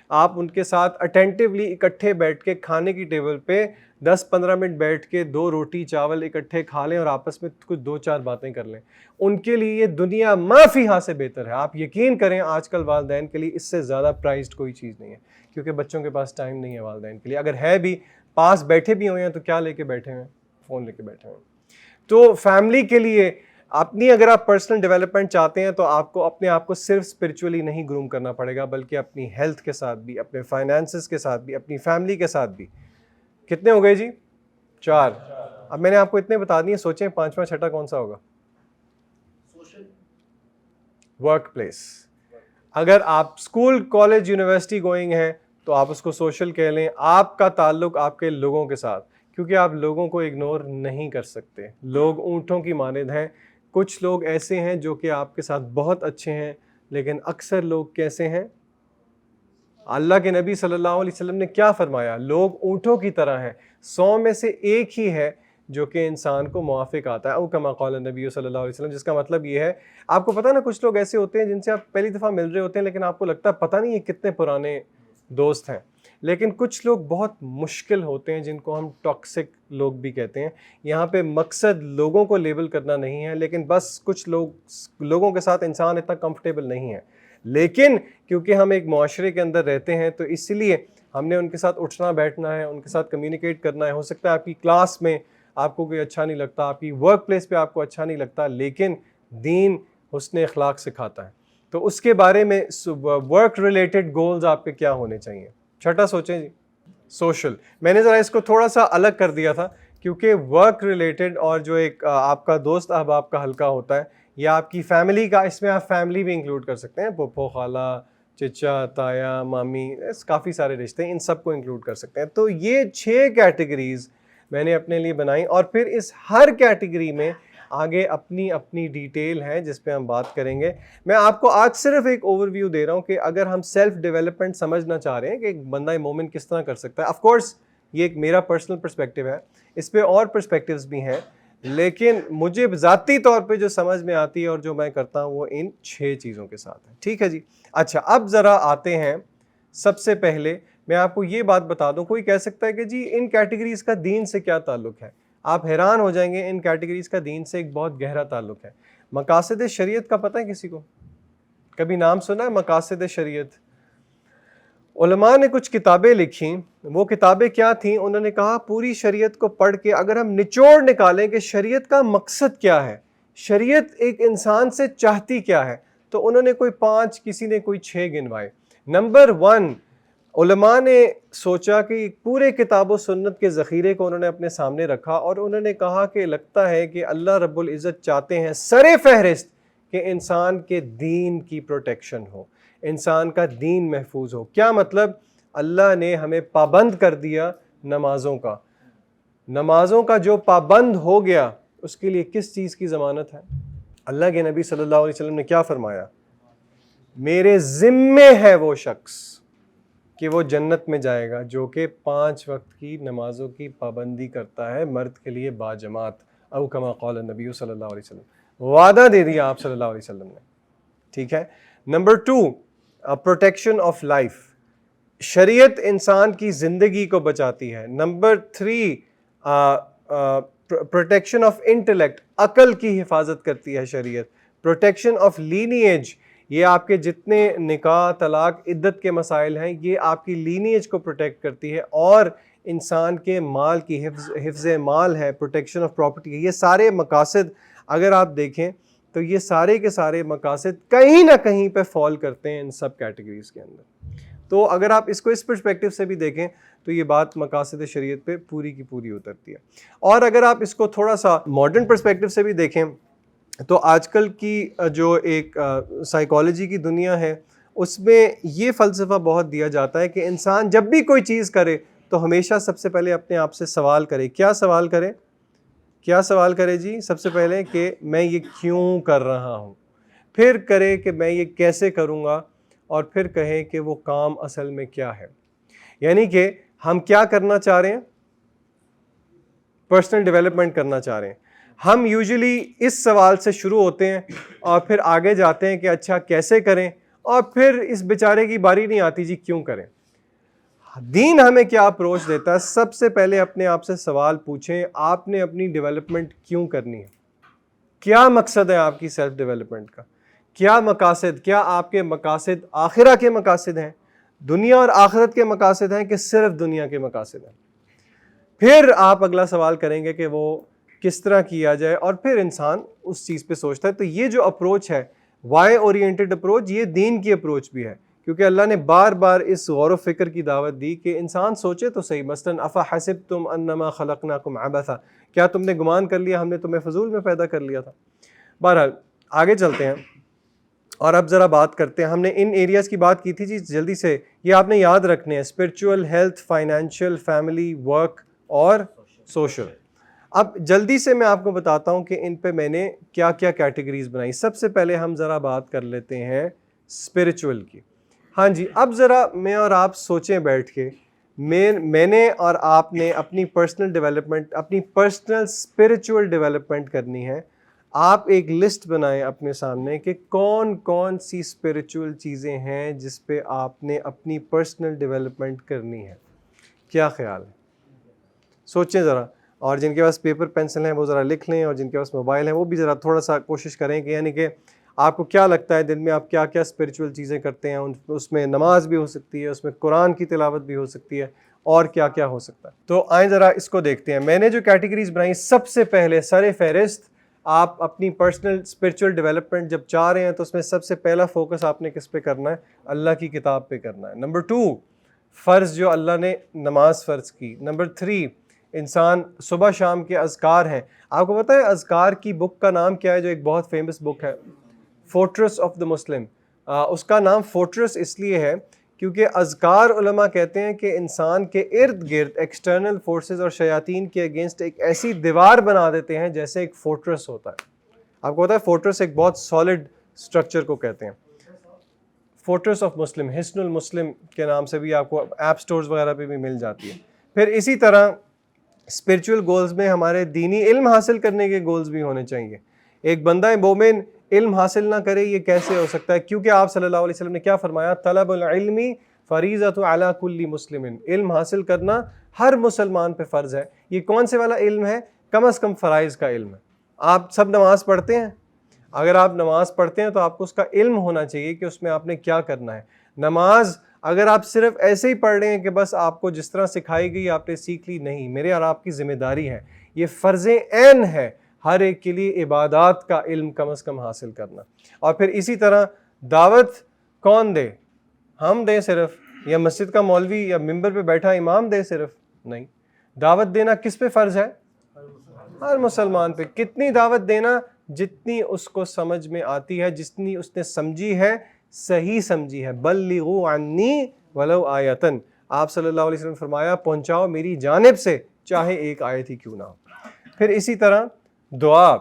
آپ ان کے ساتھ اٹینٹیولی اکٹھے بیٹھ کے کھانے کی ٹیبل پہ 10-15 منٹ بیٹھ کے 2 روٹی چاول اکٹھے کھا لیں اور آپس میں کچھ 2-4 باتیں کر لیں. ان کے لیے یہ دنیا معافی ہاں سے بہتر ہے. آپ یقین کریں آج کل والدین کے لیے اس سے زیادہ پرائزڈ کوئی چیز نہیں ہے، کیونکہ بچوں کے پاس ٹائم نہیں ہے والدین کے لیے. اگر ہے بھی پاس بیٹھے بھی ہوئے ہیں تو کیا لے کے بیٹھے ہیں؟ فون لے کے بیٹھے ہیں. تو فیملی کے لیے اپنی اگر آپ پرسنل ڈیولپمنٹ چاہتے ہیں تو آپ کو اپنے آپ کو صرف اسپرچولی نہیں گروم کرنا پڑے گا، بلکہ اپنی ہیلتھ کے ساتھ بھی، اپنے فائنانسز کے ساتھ بھی، اپنی فیملی کے ساتھ بھی. کتنے ہو گئے جی؟ 4. اب میں نے آپ کو اتنے بتا دیے، سوچیں 5واں 6واں کون سا ہوگا؟ Work place. اگر آپ اسکول کالج یونیورسٹی گوئنگ ہیں تو آپ اس کو سوشل کہہ لیں. آپ کا تعلق آپ کے لوگوں کے ساتھ، کیونکہ آپ لوگوں کو اگنور نہیں کر سکتے. لوگ اونٹوں کی مانند ہیں. کچھ لوگ ایسے ہیں جو کہ آپ کے ساتھ بہت اچھے ہیں، لیکن اکثر لوگ کیسے ہیں؟ اللہ کے نبی صلی اللہ علیہ وسلم نے کیا فرمایا؟ لوگ اونٹوں کی طرح ہیں، 100 میں سے ایک ہی ہے جو کہ انسان کو موافق آتا ہے. او کما قال نبی صلی اللہ علیہ وسلم، جس کا مطلب یہ ہے، آپ کو پتہ نا کچھ لوگ ایسے ہوتے ہیں جن سے آپ پہلی دفعہ مل رہے ہوتے ہیں لیکن آپ کو لگتا ہے پتہ نہیں یہ کتنے پرانے دوست ہیں. لیکن کچھ لوگ بہت مشکل ہوتے ہیں جن کو ہم ٹاکسک لوگ بھی کہتے ہیں. یہاں پہ مقصد لوگوں کو لیبل کرنا نہیں ہے، لیکن بس کچھ لوگوں کے ساتھ انسان اتنا کمفرٹیبل نہیں ہے. لیکن کیونکہ ہم ایک معاشرے کے اندر رہتے ہیں تو اس لیے ہم نے ان کے ساتھ اٹھنا بیٹھنا ہے، ان کے ساتھ کمیونیکیٹ کرنا ہے. ہو سکتا ہے آپ کی کلاس میں آپ کو کوئی اچھا نہیں لگتا، آپ کی ورک پلیس پہ آپ کو اچھا نہیں لگتا، لیکن دین حسن اخلاق سکھاتا ہے. تو اس کے بارے میں ورک ریلیٹڈ گولز آپ کے کیا ہونے چاہیے؟ 6 سوچیں جی. سوشل. میں نے ذرا اس کو تھوڑا سا الگ کر دیا تھا کیونکہ ورک ریلیٹڈ اور جو ایک آپ کا دوست احباب کا حلقہ ہوتا ہے یا آپ کی فیملی کا، اس میں آپ فیملی بھی انکلوڈ کر سکتے ہیں. پھپھو، خالہ، چچا، تایا، مامی، کافی سارے رشتے، ان سب کو انکلوڈ کر سکتے ہیں. تو یہ 6 کیٹیگریز میں نے اپنے لیے بنائی، اور پھر اس ہر کیٹیگری میں آگے اپنی اپنی ڈیٹیل ہے جس پہ ہم بات کریں گے. میں آپ کو آج صرف ایک اوور ویو دے رہا ہوں کہ اگر ہم سیلف ڈیولپمنٹ سمجھنا چاہ رہے ہیں کہ ایک بندہ مومن کس طرح کر سکتا ہے. آف کورس یہ ایک میرا پرسنل پرسپیکٹیو ہے، اس پہ اور پرسپیکٹیوز بھی ہیں، لیکن مجھے ذاتی طور پہ جو سمجھ میں آتی ہے اور جو میں کرتا ہوں وہ ان 6 چیزوں کے ساتھ ہے. ٹھیک ہے جی. اچھا، اب ذرا آتے ہیں. سب سے پہلے میں آپ کو یہ بات بتا دوں، کوئی کہہ سکتا ہے کہ جی ان کیٹیگریز کا دین سے کیا تعلق ہے؟ آپ حیران ہو جائیں گے، ان کیٹیگریز کا دین سے ایک بہت گہرا تعلق ہے. مقاصد شریعت کا پتہ ہے کسی کو؟ کبھی نام سنا ہے مقاصد شریعت؟ علماء نے کچھ کتابیں لکھیں. وہ کتابیں کیا تھیں؟ انہوں نے کہا پوری شریعت کو پڑھ کے اگر ہم نچوڑ نکالیں کہ شریعت کا مقصد کیا ہے، شریعت ایک انسان سے چاہتی کیا ہے، تو انہوں نے کوئی 5، کسی نے کوئی 6 گنوائے. نمبر 1، علماء نے سوچا کہ پورے کتاب و سنت کے ذخیرے کو انہوں نے اپنے سامنے رکھا اور انہوں نے کہا کہ لگتا ہے کہ اللہ رب العزت چاہتے ہیں سر فہرست کہ انسان کے دین کی پروٹیکشن ہو، انسان کا دین محفوظ ہو. کیا مطلب؟ اللہ نے ہمیں پابند کر دیا نمازوں کا. نمازوں کا جو پابند ہو گیا اس کے لیے کس چیز کی ضمانت ہے؟ اللہ کے نبی صلی اللہ علیہ وسلم نے کیا فرمایا؟ میرے ذمے ہے وہ شخص کہ وہ جنت میں جائے گا جو کہ 5 وقت کی نمازوں کی پابندی کرتا ہے، مرد کے لیے باجماعت. او کما قال النبی صلی اللہ علیہ وسلم. وعدہ دے دیا آپ صلی اللہ علیہ وسلم نے. ٹھیک ہے. Number 2، protection of life. شریعت انسان کی زندگی کو بچاتی ہے. نمبر 3، پروٹیکشن آف انٹلیکٹ، عقل کی حفاظت کرتی ہے شریعت. پروٹیکشن آف لینیج، یہ آپ کے جتنے نکاح، طلاق، عدت کے مسائل ہیں یہ آپ کی لینیج کو پروٹیکٹ کرتی ہے. اور انسان کے مال کی حفظ مال ہے، پروٹیکشن آف پراپرٹی. یہ سارے مقاصد اگر آپ دیکھیں تو یہ سارے کے سارے مقاصد کہیں نہ کہیں پہ فال کرتے ہیں ان سب کیٹیگریز کے اندر. تو اگر آپ اس کو اس پرسپیکٹیو سے بھی دیکھیں تو یہ بات مقاصد شریعت پہ پوری کی پوری اترتی ہے. اور اگر آپ اس کو تھوڑا سا ماڈرن پرسپیکٹیو سے بھی دیکھیں تو آج کل کی جو ایک سائیکالوجی کی دنیا ہے اس میں یہ فلسفہ بہت دیا جاتا ہے کہ انسان جب بھی کوئی چیز کرے تو ہمیشہ سب سے پہلے اپنے آپ سے سوال کرے. کیا سوال کرے؟ کیا سوال کرے جی؟ سب سے پہلے کہ میں یہ کیوں کر رہا ہوں، پھر کرے کہ میں یہ کیسے کروں گا، اور پھر کہے کہ وہ کام اصل میں کیا ہے. یعنی کہ ہم کیا کرنا چاہ رہے ہیں؟ پرسنل ڈیولپمنٹ کرنا چاہ رہے ہیں. ہم یوزلی اس سوال سے شروع ہوتے ہیں اور پھر آگے جاتے ہیں کہ اچھا کیسے کریں، اور پھر اس بیچارے کی باری نہیں آتی جی کیوں کریں. دین ہمیں کیا اپروچ دیتا ہے؟ سب سے پہلے اپنے آپ سے سوال پوچھیں آپ نے اپنی ڈیولپمنٹ کیوں کرنی ہے؟ کیا مقصد ہے آپ کی سیلف ڈیولپمنٹ کا؟ کیا مقاصد؟ کیا آپ کے مقاصد آخرہ کے مقاصد ہیں، دنیا اور آخرت کے مقاصد ہیں، کہ صرف دنیا کے مقاصد ہیں؟ پھر آپ اگلا سوال کریں گے کہ وہ کس طرح کیا جائے، اور پھر انسان اس چیز پہ سوچتا ہے. تو یہ جو اپروچ ہے وائی اورینٹڈ اپروچ، یہ دین کی اپروچ بھی ہے، کیونکہ اللہ نے بار بار اس غور و فکر کی دعوت دی کہ انسان سوچے تو صحیح. مثلاً افحسبتم انما خلقناکم عبثا، کیا تم نے گمان کر لیا ہم نے تمہیں فضول میں پیدا کر لیا تھا؟ بہرحال آگے چلتے ہیں اور اب ذرا بات کرتے ہیں. ہم نے ان ایریاز کی بات کی تھی جی جلدی سے، یہ آپ نے یاد رکھنے ہیں: spiritual, health, financial, family, work اور سوشل. اب جلدی سے میں آپ کو بتاتا ہوں کہ ان پہ میں نے کیا کیا کیٹیگریز بنائی. سب سے پہلے ہم ذرا بات کر لیتے ہیں اسپرچول کی. ہاں جی، اب ذرا میں اور آپ سوچیں بیٹھ کے، میں نے اور آپ نے اپنی پرسنل ڈیولپمنٹ، اپنی پرسنل اسپرچول ڈیولپمنٹ کرنی ہے. آپ ایک لسٹ بنائیں اپنے سامنے کہ کون کون سی اسپرچول چیزیں ہیں جس پہ آپ نے اپنی پرسنل ڈیولپمنٹ کرنی ہے. کیا خیال ہے؟ سوچیں ذرا، اور جن کے پاس پیپر پینسل ہیں وہ ذرا لکھ لیں، اور جن کے پاس موبائل ہیں وہ بھی ذرا تھوڑا سا کوشش کریں کہ یعنی کہ آپ کو کیا لگتا ہے دن میں آپ کیا کیا اسپرچول چیزیں کرتے ہیں. اس میں نماز بھی ہو سکتی ہے، اس میں قرآن کی تلاوت بھی ہو سکتی ہے، اور کیا کیا ہو سکتا ہے. تو آئیں ذرا اس کو دیکھتے ہیں. میں نے جو کیٹیگریز بنائی، سب سے پہلے سر فہرست آپ اپنی پرسنل اسپرچول ڈیولپمنٹ جب چاہ رہے ہیں تو اس میں سب سے پہلا فوکس آپ نے کس پہ کرنا ہے؟ اللہ کی کتاب پہ کرنا ہے. نمبر 2، فرض جو اللہ نے نماز فرض کی. نمبر 3، انسان صبح شام کے اذکار ہیں. آپ کو پتہ ہے اذکار کی بک کا نام کیا ہے جو ایک بہت فیمس بک ہے؟ فورٹریس آف دا مسلم. اس کا نام فورٹریس اس لیے ہے کیونکہ اذکار علماء کہتے ہیں کہ انسان کے ارد گرد ایکسٹرنل فورسز اور شیاطین کے اگینسٹ ایک ایسی دیوار بنا دیتے ہیں جیسے ایک فورٹریس ہوتا ہے. آپ کو پتہ ہے فورٹریس ایک بہت سالڈ اسٹرکچر کو کہتے ہیں. فورٹریس آف مسلم، حصن المسلم کے نام سے بھی آپ کو ایپ سٹورز وغیرہ پہ بھی مل جاتی ہے. پھر اسی طرح اسپرچول گولز میں ہمارے دینی علم حاصل کرنے کے گولز بھی ہونے چاہیے. ایک بندہ مومن علم حاصل نہ کرے یہ کیسے ہو سکتا ہے؟ کیونکہ آپ صلی اللہ علیہ وسلم نے کیا فرمایا؟ طلب العلم فریضۃ علی کل مسلم. علم حاصل کرنا ہر مسلمان پہ فرض ہے. یہ کون سے والا علم ہے؟ کم از کم فرائض کا علم ہے. آپ سب نماز پڑھتے ہیں، اگر آپ نماز پڑھتے ہیں تو آپ کو اس کا علم ہونا چاہیے کہ اس میں آپ نے کیا کرنا ہے. نماز اگر آپ صرف ایسے ہی پڑھ رہے ہیں کہ بس آپ کو جس طرح سکھائی گئی آپ نے سیکھ لی، نہیں، میرے اور آپ کی ذمہ داری ہے، یہ فرض عین ہے ہر ایک کے لیے عبادات کا علم کم از کم حاصل کرنا. اور پھر اسی طرح دعوت کون دے؟ ہم دیں صرف، یا مسجد کا مولوی یا ممبر پہ بیٹھا امام دے صرف؟ نہیں، دعوت دینا کس پہ فرض ہے؟ ہر مسلمان پہ. کتنی دعوت دینا؟ جتنی اس کو سمجھ میں آتی ہے، جتنی اس نے سمجھی ہے، صحیح سمجھی ہے. بلغوا عنی ولو آیۃ. آپ صلی اللہ علیہ وسلم فرمایا پہنچاؤ میری جانب سے چاہے ایک آیت ہی کیوں نہ ہو. پھر اسی طرح دعا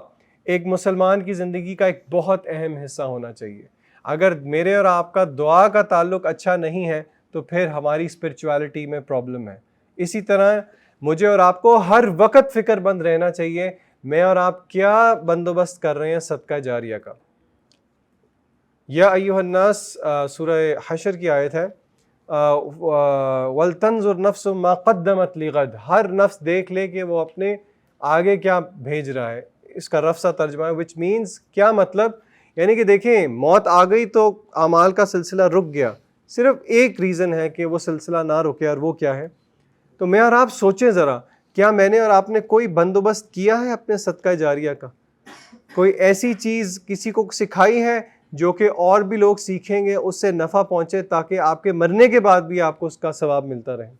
ایک مسلمان کی زندگی کا ایک بہت اہم حصہ ہونا چاہیے. اگر میرے اور آپ کا دعا کا تعلق اچھا نہیں ہے تو پھر ہماری اسپرچویلٹی میں پرابلم ہے. اسی طرح مجھے اور آپ کو ہر وقت فکر مند رہنا چاہیے میں اور آپ کیا بندوبست کر رہے ہیں صدقہ جاریہ کا. یا ایھا الناس سورہ حشر کی آیت ہے، وَلْتَنْظُرْ نَفْسٌ مَا قَدَّمَتْ لِغَدٍ. ہر نفس دیکھ لے کہ وہ اپنے آگے کیا بھیج رہا ہے. اس کا رفع ترجمہ ہے which means کیا مطلب؟ یعنی کہ دیکھیں موت آ گئی تو اعمال کا سلسلہ رک گیا. صرف ایک ریزن ہے کہ وہ سلسلہ نہ رکے، اور وہ کیا ہے؟ تو میں اور آپ سوچیں ذرا، کیا میں نے اور آپ نے کوئی بندوبست کیا ہے اپنے صدقہ جاریہ کا؟ کوئی ایسی چیز کسی کو سکھائی ہے جو کہ اور بھی لوگ سیکھیں گے، اس سے نفع پہنچے تاکہ آپ کے مرنے کے بعد بھی آپ کو اس کا ثواب ملتا رہے؟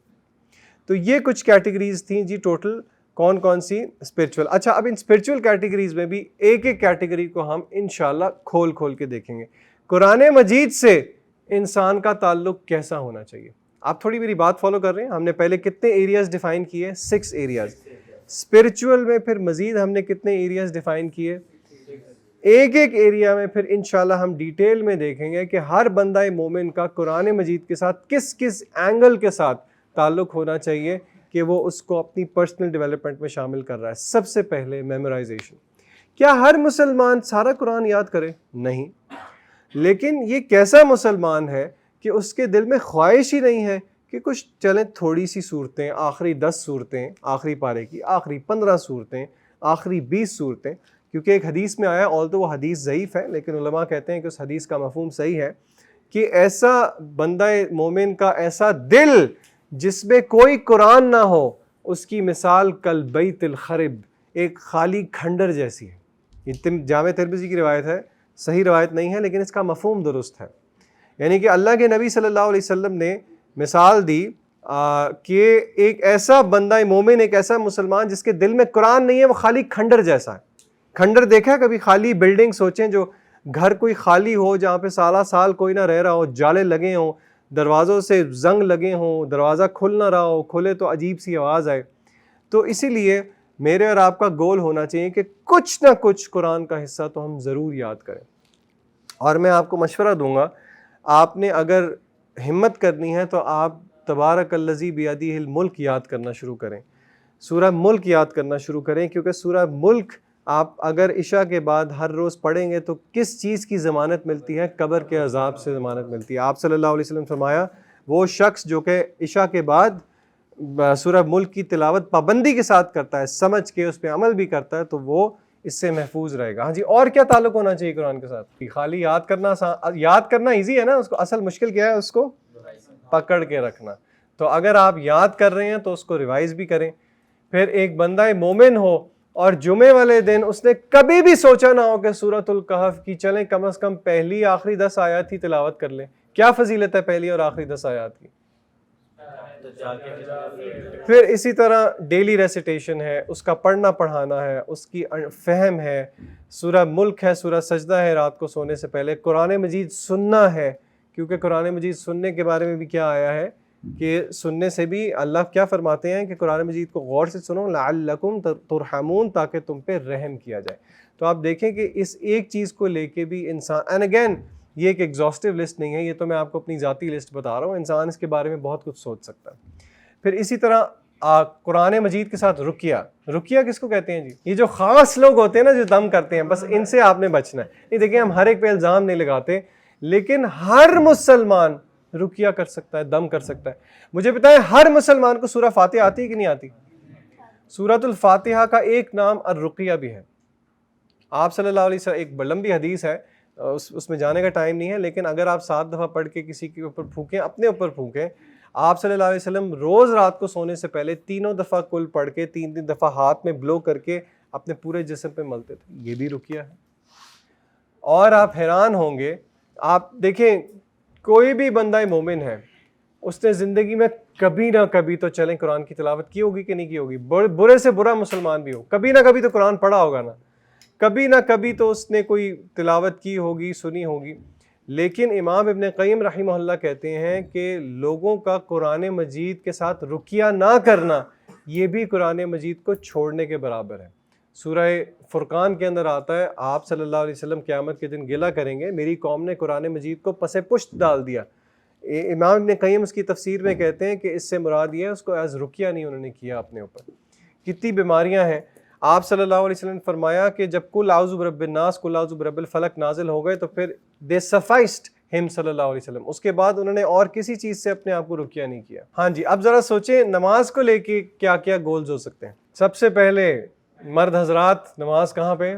تو یہ کچھ کیٹیگریز تھیں جی ٹوٹل کون کون سی اسپرچول. اچھا، اب ان اسپرچول کیٹیگریز میں بھی ایک ایک کیٹیگری کو ہم انشاءاللہ کھول کے دیکھیں گے. قرآن مجید سے انسان کا تعلق کیسا ہونا چاہیے. آپ تھوڑی میری بات فالو کر رہے ہیں؟ ہم نے پہلے کتنے ایریاز ڈیفائن کیے؟ 6 ایریاز. اسپرچول میں پھر مزید ہم نے کتنے ایریاز ڈیفائن کیے؟ ایک ایک ایریا میں پھر انشاءاللہ ہم ڈیٹیل میں دیکھیں گے کہ ہر بندہ مومن کا قرآن مجید کے ساتھ کس کس اینگل کے ساتھ تعلق ہونا چاہیے کہ وہ اس کو اپنی پرسنل ڈیولپمنٹ میں شامل کر رہا ہے. سب سے پہلے میمورائزیشن. کیا ہر مسلمان سارا قرآن یاد کرے؟ نہیں. لیکن یہ کیسا مسلمان ہے کہ اس کے دل میں خواہش ہی نہیں ہے کہ کچھ چلیں تھوڑی سی صورتیں، آخری 10 صورتیں آخری پارے کی، آخری 15 صورتیں، آخری 20 صورتیں. کیونکہ ایک حدیث میں آیا، اور تو وہ حدیث ضعیف ہے لیکن علماء کہتے ہیں کہ اس حدیث کا مفہوم صحیح ہے، کہ ایسا بندہ مومن کا ایسا دل جس میں کوئی قرآن نہ ہو، اس کی مثال کل بیت الخرب، ایک خالی کھنڈر جیسی ہے. یہ جامع ترمذی کی روایت ہے، صحیح روایت نہیں ہے لیکن اس کا مفہوم درست ہے. یعنی کہ اللہ کے نبی صلی اللہ علیہ وسلم نے مثال دی کہ ایک ایسا بندہ مومن، ایک ایسا مسلمان جس کے دل میں قرآن نہیں ہے، وہ خالی کھنڈر جیسا ہے. کھنڈر دیکھا ہے کبھی؟ خالی بلڈنگ سوچیں، جو گھر کوئی خالی ہو جہاں پہ سالہ سال کوئی نہ رہ رہا ہو، جالے لگے ہوں، دروازوں سے زنگ لگے ہوں، دروازہ کھل نہ رہا ہو، کھلے تو عجیب سی آواز آئے. تو اسی لیے میرے اور آپ کا گول ہونا چاہیے کہ کچھ نہ کچھ قرآن کا حصہ تو ہم ضرور یاد کریں. اور میں آپ کو مشورہ دوں گا، آپ نے اگر ہمت کرنی ہے تو آپ تبارک الذی بیدہ الملک یاد کرنا شروع کریں، سورہ ملک یاد کرنا شروع کریں. کیونکہ سورہ ملک آپ اگر عشاء کے بعد ہر روز پڑھیں گے تو کس چیز کی ضمانت ملتی ہے؟ قبر کے عذاب سے ضمانت ملتی ہے. آپ صلی اللہ علیہ وسلم فرمایا، وہ شخص جو کہ عشاء کے بعد سورہ ملک کی تلاوت پابندی کے ساتھ کرتا ہے، سمجھ کے اس پہ عمل بھی کرتا ہے، تو وہ اس سے محفوظ رہے گا. ہاں جی، اور کیا تعلق ہونا چاہیے قرآن کے ساتھ؟ خالی یاد کرنا ایزی ہے نا، اس کو اصل مشکل کیا ہے؟ اس کو پکڑ کے رکھنا. تو اگر آپ یاد کر رہے ہیں تو اس کو ریوائز بھی کریں. پھر ایک بندہ مومن ہو اور جمعے والے دن اس نے کبھی بھی سوچا نہ ہو کہ سورۃ الکہف کی چلیں کم از کم پہلی آخری 10 آیات ہی تلاوت کر لیں. کیا فضیلت ہے پہلی اور آخری 10 آیات کی؟ پھر اسی طرح ڈیلی ریسیٹیشن ہے، اس کا پڑھنا پڑھانا ہے، اس کی فہم ہے. سورہ ملک ہے، سورہ سجدہ ہے رات کو سونے سے پہلے. قرآن مجید سننا ہے، کیونکہ قرآن مجید سننے کے بارے میں بھی کیا آیا ہے کہ سننے سے بھی اللہ کیا فرماتے ہیں کہ قرآن مجید کو غور سے سنو لعلکم ترحمون، تاکہ تم پہ رحم کیا جائے. تو آپ دیکھیں کہ اس ایک چیز کو لے کے بھی انسان، اینڈ اگین یہ ایک ایگزاسٹیو لسٹ نہیں ہے، یہ تو میں آپ کو اپنی ذاتی لسٹ بتا رہا ہوں، انسان اس کے بارے میں بہت کچھ سوچ سکتا ہے. پھر اسی طرح قرآن مجید کے ساتھ رقیہ. رقیہ کس کو کہتے ہیں جی؟ یہ جو خاص لوگ ہوتے ہیں نا جو دم کرتے ہیں، بس ان سے آپ نے بچنا ہے. نہیں دیکھیں، ہم ہر ایک پہ الزام نہیں لگاتے، لیکن ہر مسلمان رقیہ کر سکتا ہے، دم کر سکتا ہے. مجھے بتائیں، ہر مسلمان کو سورہ فاتحہ آتی ہے کہ نہیں آتی؟ سورۃ الفاتحہ کا ایک نام الرقیہ بھی ہے. آپ صلی اللہ علیہ وسلم، ایک لمبی حدیث ہے، اس میں جانے کا ٹائم نہیں ہے، لیکن اگر آپ 7 دفعہ پڑھ کے کسی کے اوپر پھونکیں، اپنے اوپر پھونکیں، آپ صلی اللہ علیہ وسلم روز رات کو سونے سے پہلے 3 دفعہ کل پڑھ کے 3 دفعہ ہاتھ میں بلو کر کے اپنے پورے جسم پہ ملتے تھے. یہ بھی رقیہ ہے. اور آپ حیران ہوں گے، آپ دیکھیں کوئی بھی بندہ مومن ہے، اس نے زندگی میں کبھی نہ کبھی تو چلیں قرآن کی تلاوت کی ہوگی کہ نہیں کی ہوگی. برے سے برا مسلمان بھی ہو، کبھی نہ کبھی تو قرآن پڑھا ہوگا نا، کبھی نہ کبھی تو اس نے کوئی تلاوت کی ہوگی، سنی ہوگی. لیکن امام ابن قیم رحمہ اللہ کہتے ہیں کہ لوگوں کا قرآن مجید کے ساتھ رقیہ نہ کرنا، یہ بھی قرآن مجید کو چھوڑنے کے برابر ہے. سورہ فرقان کے اندر آتا ہے، آپ صلی اللہ علیہ وسلم قیامت کے دن گلہ کریں گے، میری قوم نے قرآن مجید کو پس پشت ڈال دیا. امام ابن قیم اس کی تفسیر میں کہتے ہیں کہ اس سے مراد یہ ہے اس کو ایز رقیہ نہیں انہوں نے کیا اپنے اوپر. کتنی بیماریاں ہیں. آپ صلی اللہ علیہ وسلم نے فرمایا کہ جب قل اعوذ برب الناس، قل اعوذ برب الفلق نازل ہو گئے تو پھر دے سفائسڈ ہم صلی اللہ علیہ وسلم. اس کے بعد انہوں نے اور کسی چیز سے اپنے آپ کو رقیہ نہیں کیا. ہاں جی، اب ذرا سوچیں نماز کو لے کے کیا کیا گولز ہو سکتے ہیں. سب سے پہلے مرد حضرات، نماز کہاں پہ؟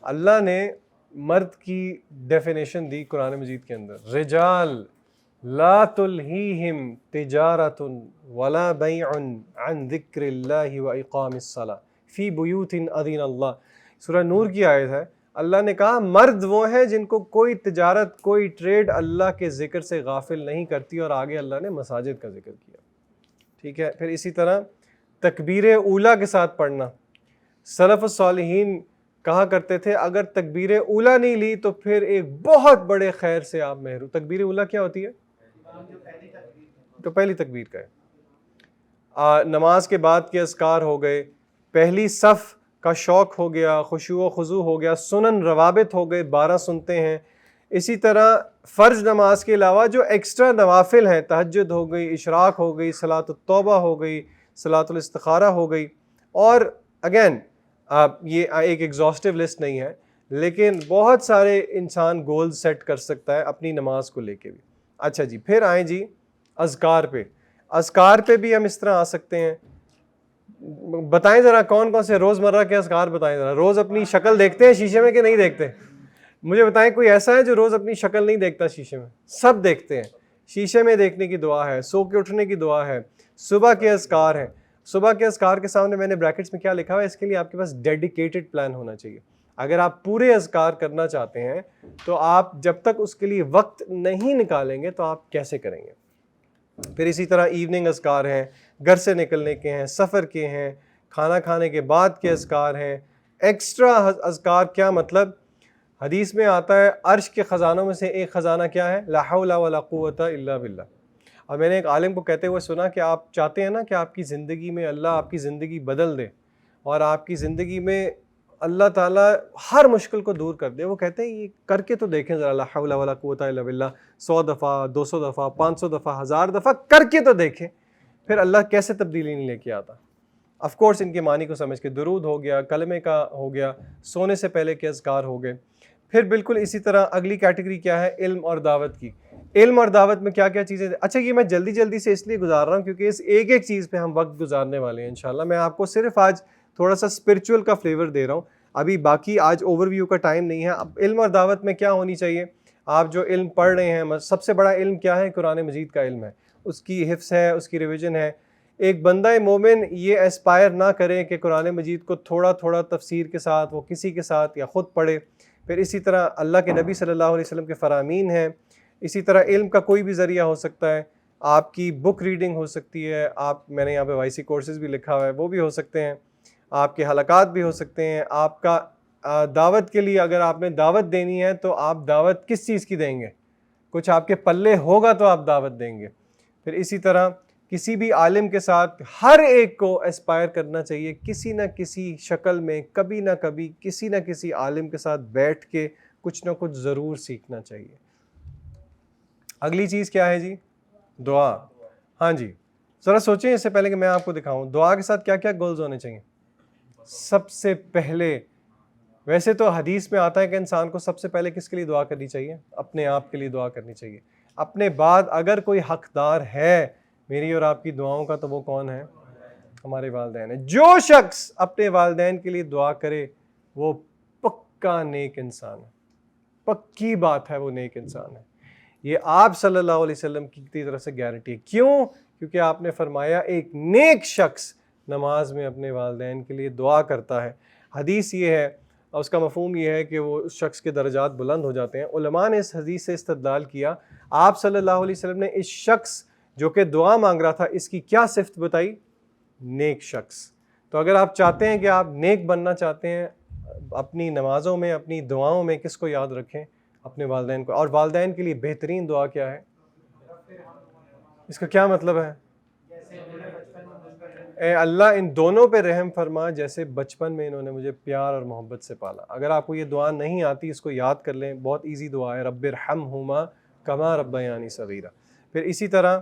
اللہ نے مرد کی ڈیفینیشن دی قرآن مجید کے اندر، رجال لا تلہیہم تجارت ولا بیع عن ذکر اللہ واقام الصلاۃ فی بیوت اذن اللہ. سورہ نور کی آیت ہے. اللہ نے کہا مرد وہ ہیں جن کو کوئی تجارت، کوئی ٹریڈ اللہ کے ذکر سے غافل نہیں کرتی، اور آگے اللہ نے مساجد کا ذکر کیا. ٹھیک ہے. پھر اسی طرح تکبیر اولیٰ کے ساتھ پڑھنا. سلف الصالحین کہا کرتے تھے اگر تکبیر اولیٰ نہیں لی تو پھر ایک بہت بڑے خیر سے آپ محروم. تکبیر اولیٰ کیا ہوتی ہے؟ تو پہلی تکبیر کا ہے. نماز کے بعد کے اذکار ہو گئے، پہلی صف کا شوق ہو گیا، خشوع و خضوع ہو گیا، سنن روابط ہو گئے، 12 سنتے ہیں. اسی طرح فرض نماز کے علاوہ جو ایکسٹرا نوافل ہیں، تہجد ہو گئی، اشراق ہو گئی، صلاۃ التوبہ ہو گئی، صلاۃ الاستخارہ ہو گئی. اور اگین یہ ایک ایگزاسٹو لسٹ نہیں ہے، لیکن بہت سارے انسان گول سیٹ کر سکتا ہے اپنی نماز کو لے کے بھی. اچھا جی، پھر آئیں جی اذکار پہ. اذکار پہ بھی ہم اس طرح آ سکتے ہیں. بتائیں ذرا کون کون سے روزمرہ کے اذکار بتائیں ذرا. روز اپنی شکل دیکھتے ہیں شیشے میں کہ نہیں دیکھتے؟ مجھے بتائیں کوئی ایسا ہے جو روز اپنی شکل نہیں دیکھتا شیشے میں؟ سب دیکھتے ہیں. شیشے میں دیکھنے کی دعا ہے، سو کے اٹھنے کی دعا ہے، صبح کے اذکار ہیں. صبح کے اذکار کے سامنے میں نے بریکٹس میں کیا لکھا ہوا ہے، اس کے لیے آپ کے پاس ڈیڈیکیٹڈ پلان ہونا چاہیے. اگر آپ پورے اذکار کرنا چاہتے ہیں تو آپ جب تک اس کے لیے وقت نہیں نکالیں گے تو آپ کیسے کریں گے؟ پھر اسی طرح ایوننگ اذکار ہیں، گھر سے نکلنے کے ہیں، سفر کے ہیں، کھانا کھانے کے بعد کے اذکار ہیں. ایکسٹرا اذکار کیا مطلب؟ حدیث میں آتا ہے عرش کے خزانوں میں سے ایک خزانہ کیا ہے؟ لا حول ولا قوت الا باللہ. اور میں نے ایک عالم کو کہتے ہوئے سنا کہ آپ چاہتے ہیں نا کہ آپ کی زندگی میں اللہ آپ کی زندگی بدل دے اور آپ کی زندگی میں اللہ تعالیٰ ہر مشکل کو دور کر دے. وہ کہتے ہیں یہ کر کے تو دیکھیں ذرا، لا حول ولا قوت الا باللہ 100 دفعہ، 200 دفعہ، 500 دفعہ، 1000 دفعہ کر کے تو دیکھیں، پھر اللہ کیسے تبدیلی نہیں لے کے آتا. آف کورس ان کے معنی کو سمجھ کے درود ہو گیا، کلمے کا ہو گیا، سونے سے پہلے کے اذکار ہو گئے. پھر بالکل اسی طرح اگلی کیٹیگری کیا ہے؟ علم اور دعوت کی. علم اور دعوت میں کیا کیا چیزیں؟ اچھا یہ میں جلدی جلدی سے اس لیے گزار رہا ہوں کیونکہ اس ایک ایک چیز پہ ہم وقت گزارنے والے ہیں انشاءاللہ. میں آپ کو صرف آج تھوڑا سا اسپرچول کا فلیور دے رہا ہوں، ابھی باقی آج اوور ویو کا ٹائم نہیں ہے. اب علم اور دعوت میں کیا ہونی چاہیے؟ آپ جو علم پڑھ رہے ہیں، سب سے بڑا علم کیا ہے؟ قرآن مجید کا علم ہے، اس کی حفظ ہے، اس کی ریویژن ہے. ایک بندہ مومن یہ ایسپائر نہ کرے کہ قرآن مجید کو تھوڑا تھوڑا تفسیر کے ساتھ وہ کسی کے ساتھ یا خود پڑھے. پھر اسی طرح اللہ کے نبی صلی اللہ علیہ وسلم کے فرامین ہیں. اسی طرح علم کا کوئی بھی ذریعہ ہو سکتا ہے، آپ کی بک ریڈنگ ہو سکتی ہے، میں نے یہاں پہ وائی سی کورسز بھی لکھا ہوا ہے وہ بھی ہو سکتے ہیں، آپ کے حلقات بھی ہو سکتے ہیں. آپ کا دعوت کے لیے اگر آپ نے دعوت دینی ہے تو آپ دعوت کس چیز کی دیں گے؟ کچھ آپ کے پلے ہوگا تو آپ دعوت دیں گے. پھر اسی طرح کسی بھی عالم کے ساتھ ہر ایک کو اسپائر کرنا چاہیے کسی نہ کسی شکل میں، کبھی نہ کبھی کسی نہ کسی عالم کے ساتھ بیٹھ کے کچھ نہ کچھ ضرور سیکھنا چاہیے. اگلی چیز کیا ہے جی؟ دعا. ہاں جی ذرا سوچیں اس سے پہلے کہ میں آپ کو دکھاؤں دعا کے ساتھ کیا کیا گولز ہونے چاہیے. سب سے پہلے ویسے تو حدیث میں آتا ہے کہ انسان کو سب سے پہلے کس کے لیے دعا کرنی چاہیے؟ اپنے آپ کے لیے دعا کرنی چاہیے. اپنے بعد اگر کوئی حقدار ہے میری اور آپ کی دعاؤں کا تو وہ کون ہے؟ ہمارے والدین ہیں. جو شخص اپنے والدین کے لیے دعا کرے وہ پکا نیک انسان ہے، پکی بات ہے وہ نیک انسان ہے. یہ آپ صلی اللہ علیہ وسلم کی طرف سے گارنٹی ہے. کیوں؟ کیونکہ آپ نے فرمایا ایک نیک شخص نماز میں اپنے والدین کے لیے دعا کرتا ہے. حدیث یہ ہے اور اس کا مفہوم یہ ہے کہ وہ اس شخص کے درجات بلند ہو جاتے ہیں. علماء نے اس حدیث سے استدلال کیا. آپ صلی اللہ علیہ وسلم نے اس شخص جو کہ دعا مانگ رہا تھا اس کی کیا صفت بتائی؟ نیک شخص. تو اگر آپ چاہتے ہیں کہ آپ نیک بننا چاہتے ہیں، اپنی نمازوں میں اپنی دعاؤں میں کس کو یاد رکھیں؟ اپنے والدین کو. اور والدین کے لیے بہترین دعا کیا ہے؟ اس کا کیا مطلب ہے؟ اے اللہ ان دونوں پہ رحم فرما جیسے بچپن میں انہوں نے مجھے پیار اور محبت سے پالا. اگر آپ کو یہ دعا نہیں آتی اس کو یاد کر لیں، بہت ایزی دعا ہے. رب ارحمہما کما ربیانی صغیرا. پھر اسی طرح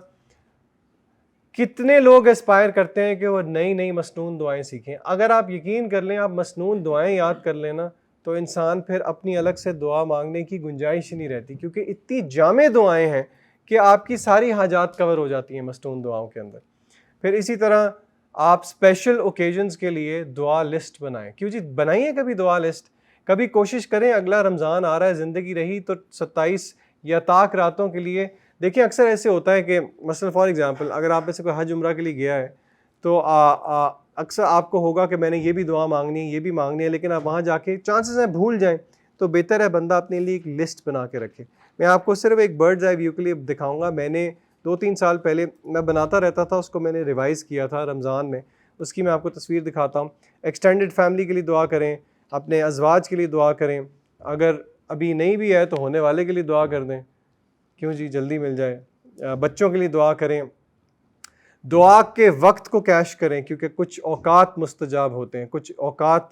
کتنے لوگ اسپائر کرتے ہیں کہ وہ نئی نئی مسنون دعائیں سیکھیں. اگر آپ یقین کر لیں آپ مسنون دعائیں یاد کر لیں نا تو انسان پھر اپنی الگ سے دعا مانگنے کی گنجائش ہی نہیں رہتی، کیونکہ اتنی جامع دعائیں ہیں کہ آپ کی ساری حاجات کور ہو جاتی ہیں مسنون دعاؤں کے اندر. پھر اسی طرح آپ اسپیشل اوکیزنز کے لیے دعا لسٹ بنائیں. کیوں جی بنائیے کبھی دعا لسٹ. کبھی کوشش کریں اگلا رمضان آ رہا ہے، زندگی رہی تو 27 یا طاق راتوں کے لیے. دیکھیں اکثر ایسے ہوتا ہے کہ مثلا فار ایگزامپل اگر آپ میں سے کوئی حج عمرہ کے لیے گیا ہے تو اکثر آپ کو ہوگا کہ میں نے یہ بھی دعا مانگنی ہے، یہ بھی مانگنی ہے، لیکن آپ وہاں جا کے چانسز ہیں بھول جائیں. تو بہتر ہے بندہ اپنے لیے ایک لسٹ بنا کے رکھے. میں آپ کو صرف ایک برڈز آئی ویو کے لیے دکھاؤں گا. میں نے 2-3 سال پہلے میں بناتا رہتا تھا، اس کو میں نے ریوائز کیا تھا رمضان میں. اس کی میں آپ کو تصویر دکھاتا ہوں. ایکسٹینڈڈ فیملی کے لیے دعا کریں، اپنے ازواج کے لیے دعا کریں, اگر ابھی نہیں بھی ہے تو ہونے والے کے لیے دعا کر دیں, کیوں جی جلدی مل جائے. بچوں کے لیے دعا کریں, دعا کے وقت کو کیش کریں, کیونکہ کچھ اوقات مستجاب ہوتے ہیں, کچھ اوقات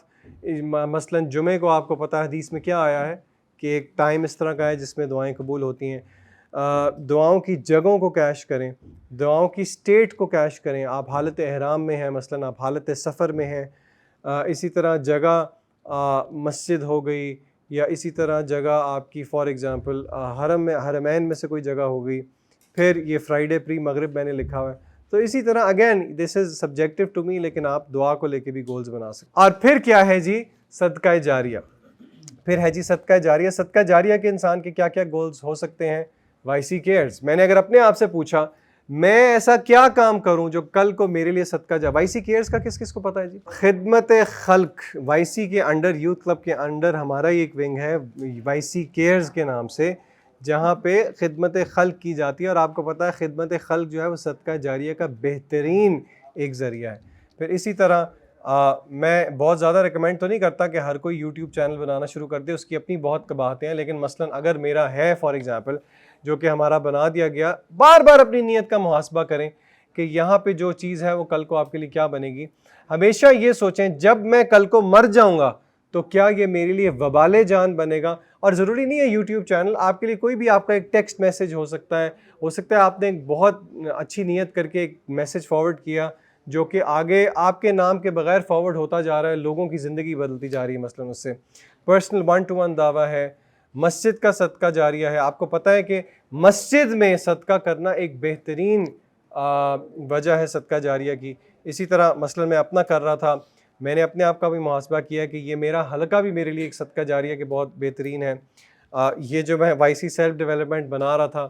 مثلا جمعے کو آپ کو پتہ ہے حدیث میں کیا آیا ہے کہ ایک ٹائم اس طرح کا ہے جس میں دعائیں قبول ہوتی ہیں. دعاؤں کی جگہوں کو کیش کریں, دعاؤں کی سٹیٹ کو کیش کریں. آپ حالت احرام میں ہیں, مثلا آپ حالت سفر میں ہیں, اسی طرح جگہ مسجد ہو گئی, یا اسی طرح جگہ آپ کی فار ایگزامپل حرمین میں سے کوئی جگہ ہو گئی. پھر یہ فرائیڈے پری مغرب میں نے لکھا ہوا ہے, تو اسی طرح again this is subjective to me, لیکن آپ دعا کو لے کے بھی گولز بنا سکتے. اور پھر کیا ہے جی صدقہ جاریہ. پھر ہے جی صدقہ جاریہ. صدقہ جاریہ کے انسان کے کیا کیا گولز ہو سکتے ہیں؟ وائی سی کیئرز. میں نے اگر اپنے آپ سے پوچھا میں ایسا کیا کام کروں جو کل کو میرے لیے صدقہ جا, وائی سی کیئرز کا کس کس کو پتہ ہے جی؟ خدمت خلق. وائی سی کے انڈر, یوتھ کلب کے انڈر ہمارا ہی ایک ونگ ہے وائی سی کیئرز کے نام سے, جہاں پہ خدمت خلق کی جاتی ہے. اور آپ کو پتہ ہے خدمت خلق جو ہے وہ صدقہ جاریہ کا بہترین ایک ذریعہ ہے. پھر اسی طرح میں بہت زیادہ ریکمینڈ تو نہیں کرتا کہ ہر کوئی یوٹیوب چینل بنانا شروع کر دے, اس کی اپنی بہت قباحتیں ہیں, لیکن مثلا اگر میرا ہے فار ایگزامپل جو کہ ہمارا بنا دیا گیا, بار بار اپنی نیت کا محاسبہ کریں کہ یہاں پہ جو چیز ہے وہ کل کو آپ کے لیے کیا بنے گی. ہمیشہ یہ سوچیں جب میں کل کو مر جاؤں گا تو کیا یہ میرے لیے وبال جان بنے گا. اور ضروری نہیں ہے یوٹیوب چینل, آپ کے لیے کوئی بھی آپ کا ایک ٹیکسٹ میسج ہو سکتا ہے آپ نے ایک بہت اچھی نیت کر کے ایک میسج فارورڈ کیا جو کہ آگے آپ کے نام کے بغیر فارورڈ ہوتا جا رہا ہے, لوگوں کی زندگی بدلتی جا رہی ہے مثلا اس سے. پرسنل 1-to-1 دعویٰ ہے, مسجد کا صدقہ جاریہ ہے. آپ کو پتہ ہے کہ مسجد میں صدقہ کرنا ایک بہترین وجہ ہے صدقہ جاریہ کی. اسی طرح مثلا میں اپنا کر رہا تھا, میں نے اپنے آپ کا بھی محاسبہ کیا کہ یہ میرا حلقہ بھی میرے لیے ایک صدقہ جاریہ کہ بہت بہترین ہے. یہ جو میں وائی سی سیلف ڈیولپمنٹ بنا رہا تھا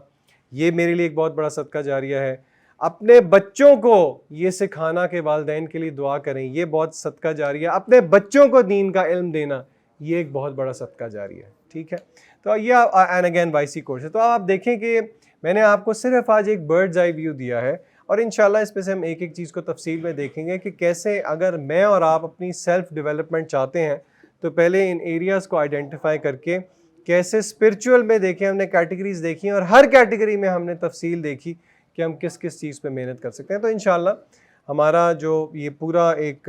یہ میرے لیے ایک بہت بڑا صدقہ جاریہ ہے. اپنے بچوں کو یہ سکھانا کہ والدین کے لیے دعا کریں, یہ بہت صدقہ جاریہ. اپنے بچوں کو دین کا علم دینا یہ ایک بہت بڑا صدقہ جاریہ ہے. ٹھیک ہے, تو یہ اینڈ اگین وائی سی کورس ہے. تو آپ دیکھیں کہ میں نے آپ کو صرف آج ایک برڈز آئی ویو دیا ہے, اور انشاءاللہ اس پہ سے ہم ایک ایک چیز کو تفصیل میں دیکھیں گے کہ کیسے اگر میں اور آپ اپنی سیلف ڈیولپمنٹ چاہتے ہیں تو پہلے ان ایریاز کو آئیڈینٹیفائی کر کے کیسے اسپرچول میں دیکھیں, ہم نے کیٹیگریز دیکھی اور ہر کیٹیگری میں ہم نے تفصیل دیکھی کہ ہم کس کس چیز پہ محنت کر سکتے ہیں. تو انشاءاللہ ہمارا جو یہ پورا ایک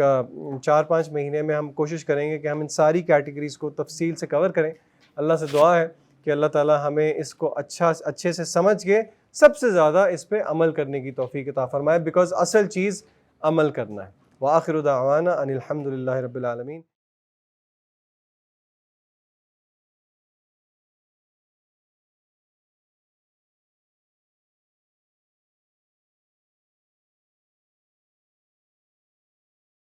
4-5 مہینے میں ہم کوشش کریں گے کہ ہم ان ساری کیٹیگریز کو تفصیل سے کور کریں. اللہ سے دعا ہے کہ اللہ تعالی ہمیں اس کو اچھے سے سمجھ کے سب سے زیادہ اس پہ عمل کرنے کی توفیق عطا فرمائے, بیکاز اصل چیز عمل کرنا ہے. وآخر دعوانا ان الحمد للہ رب العالمین.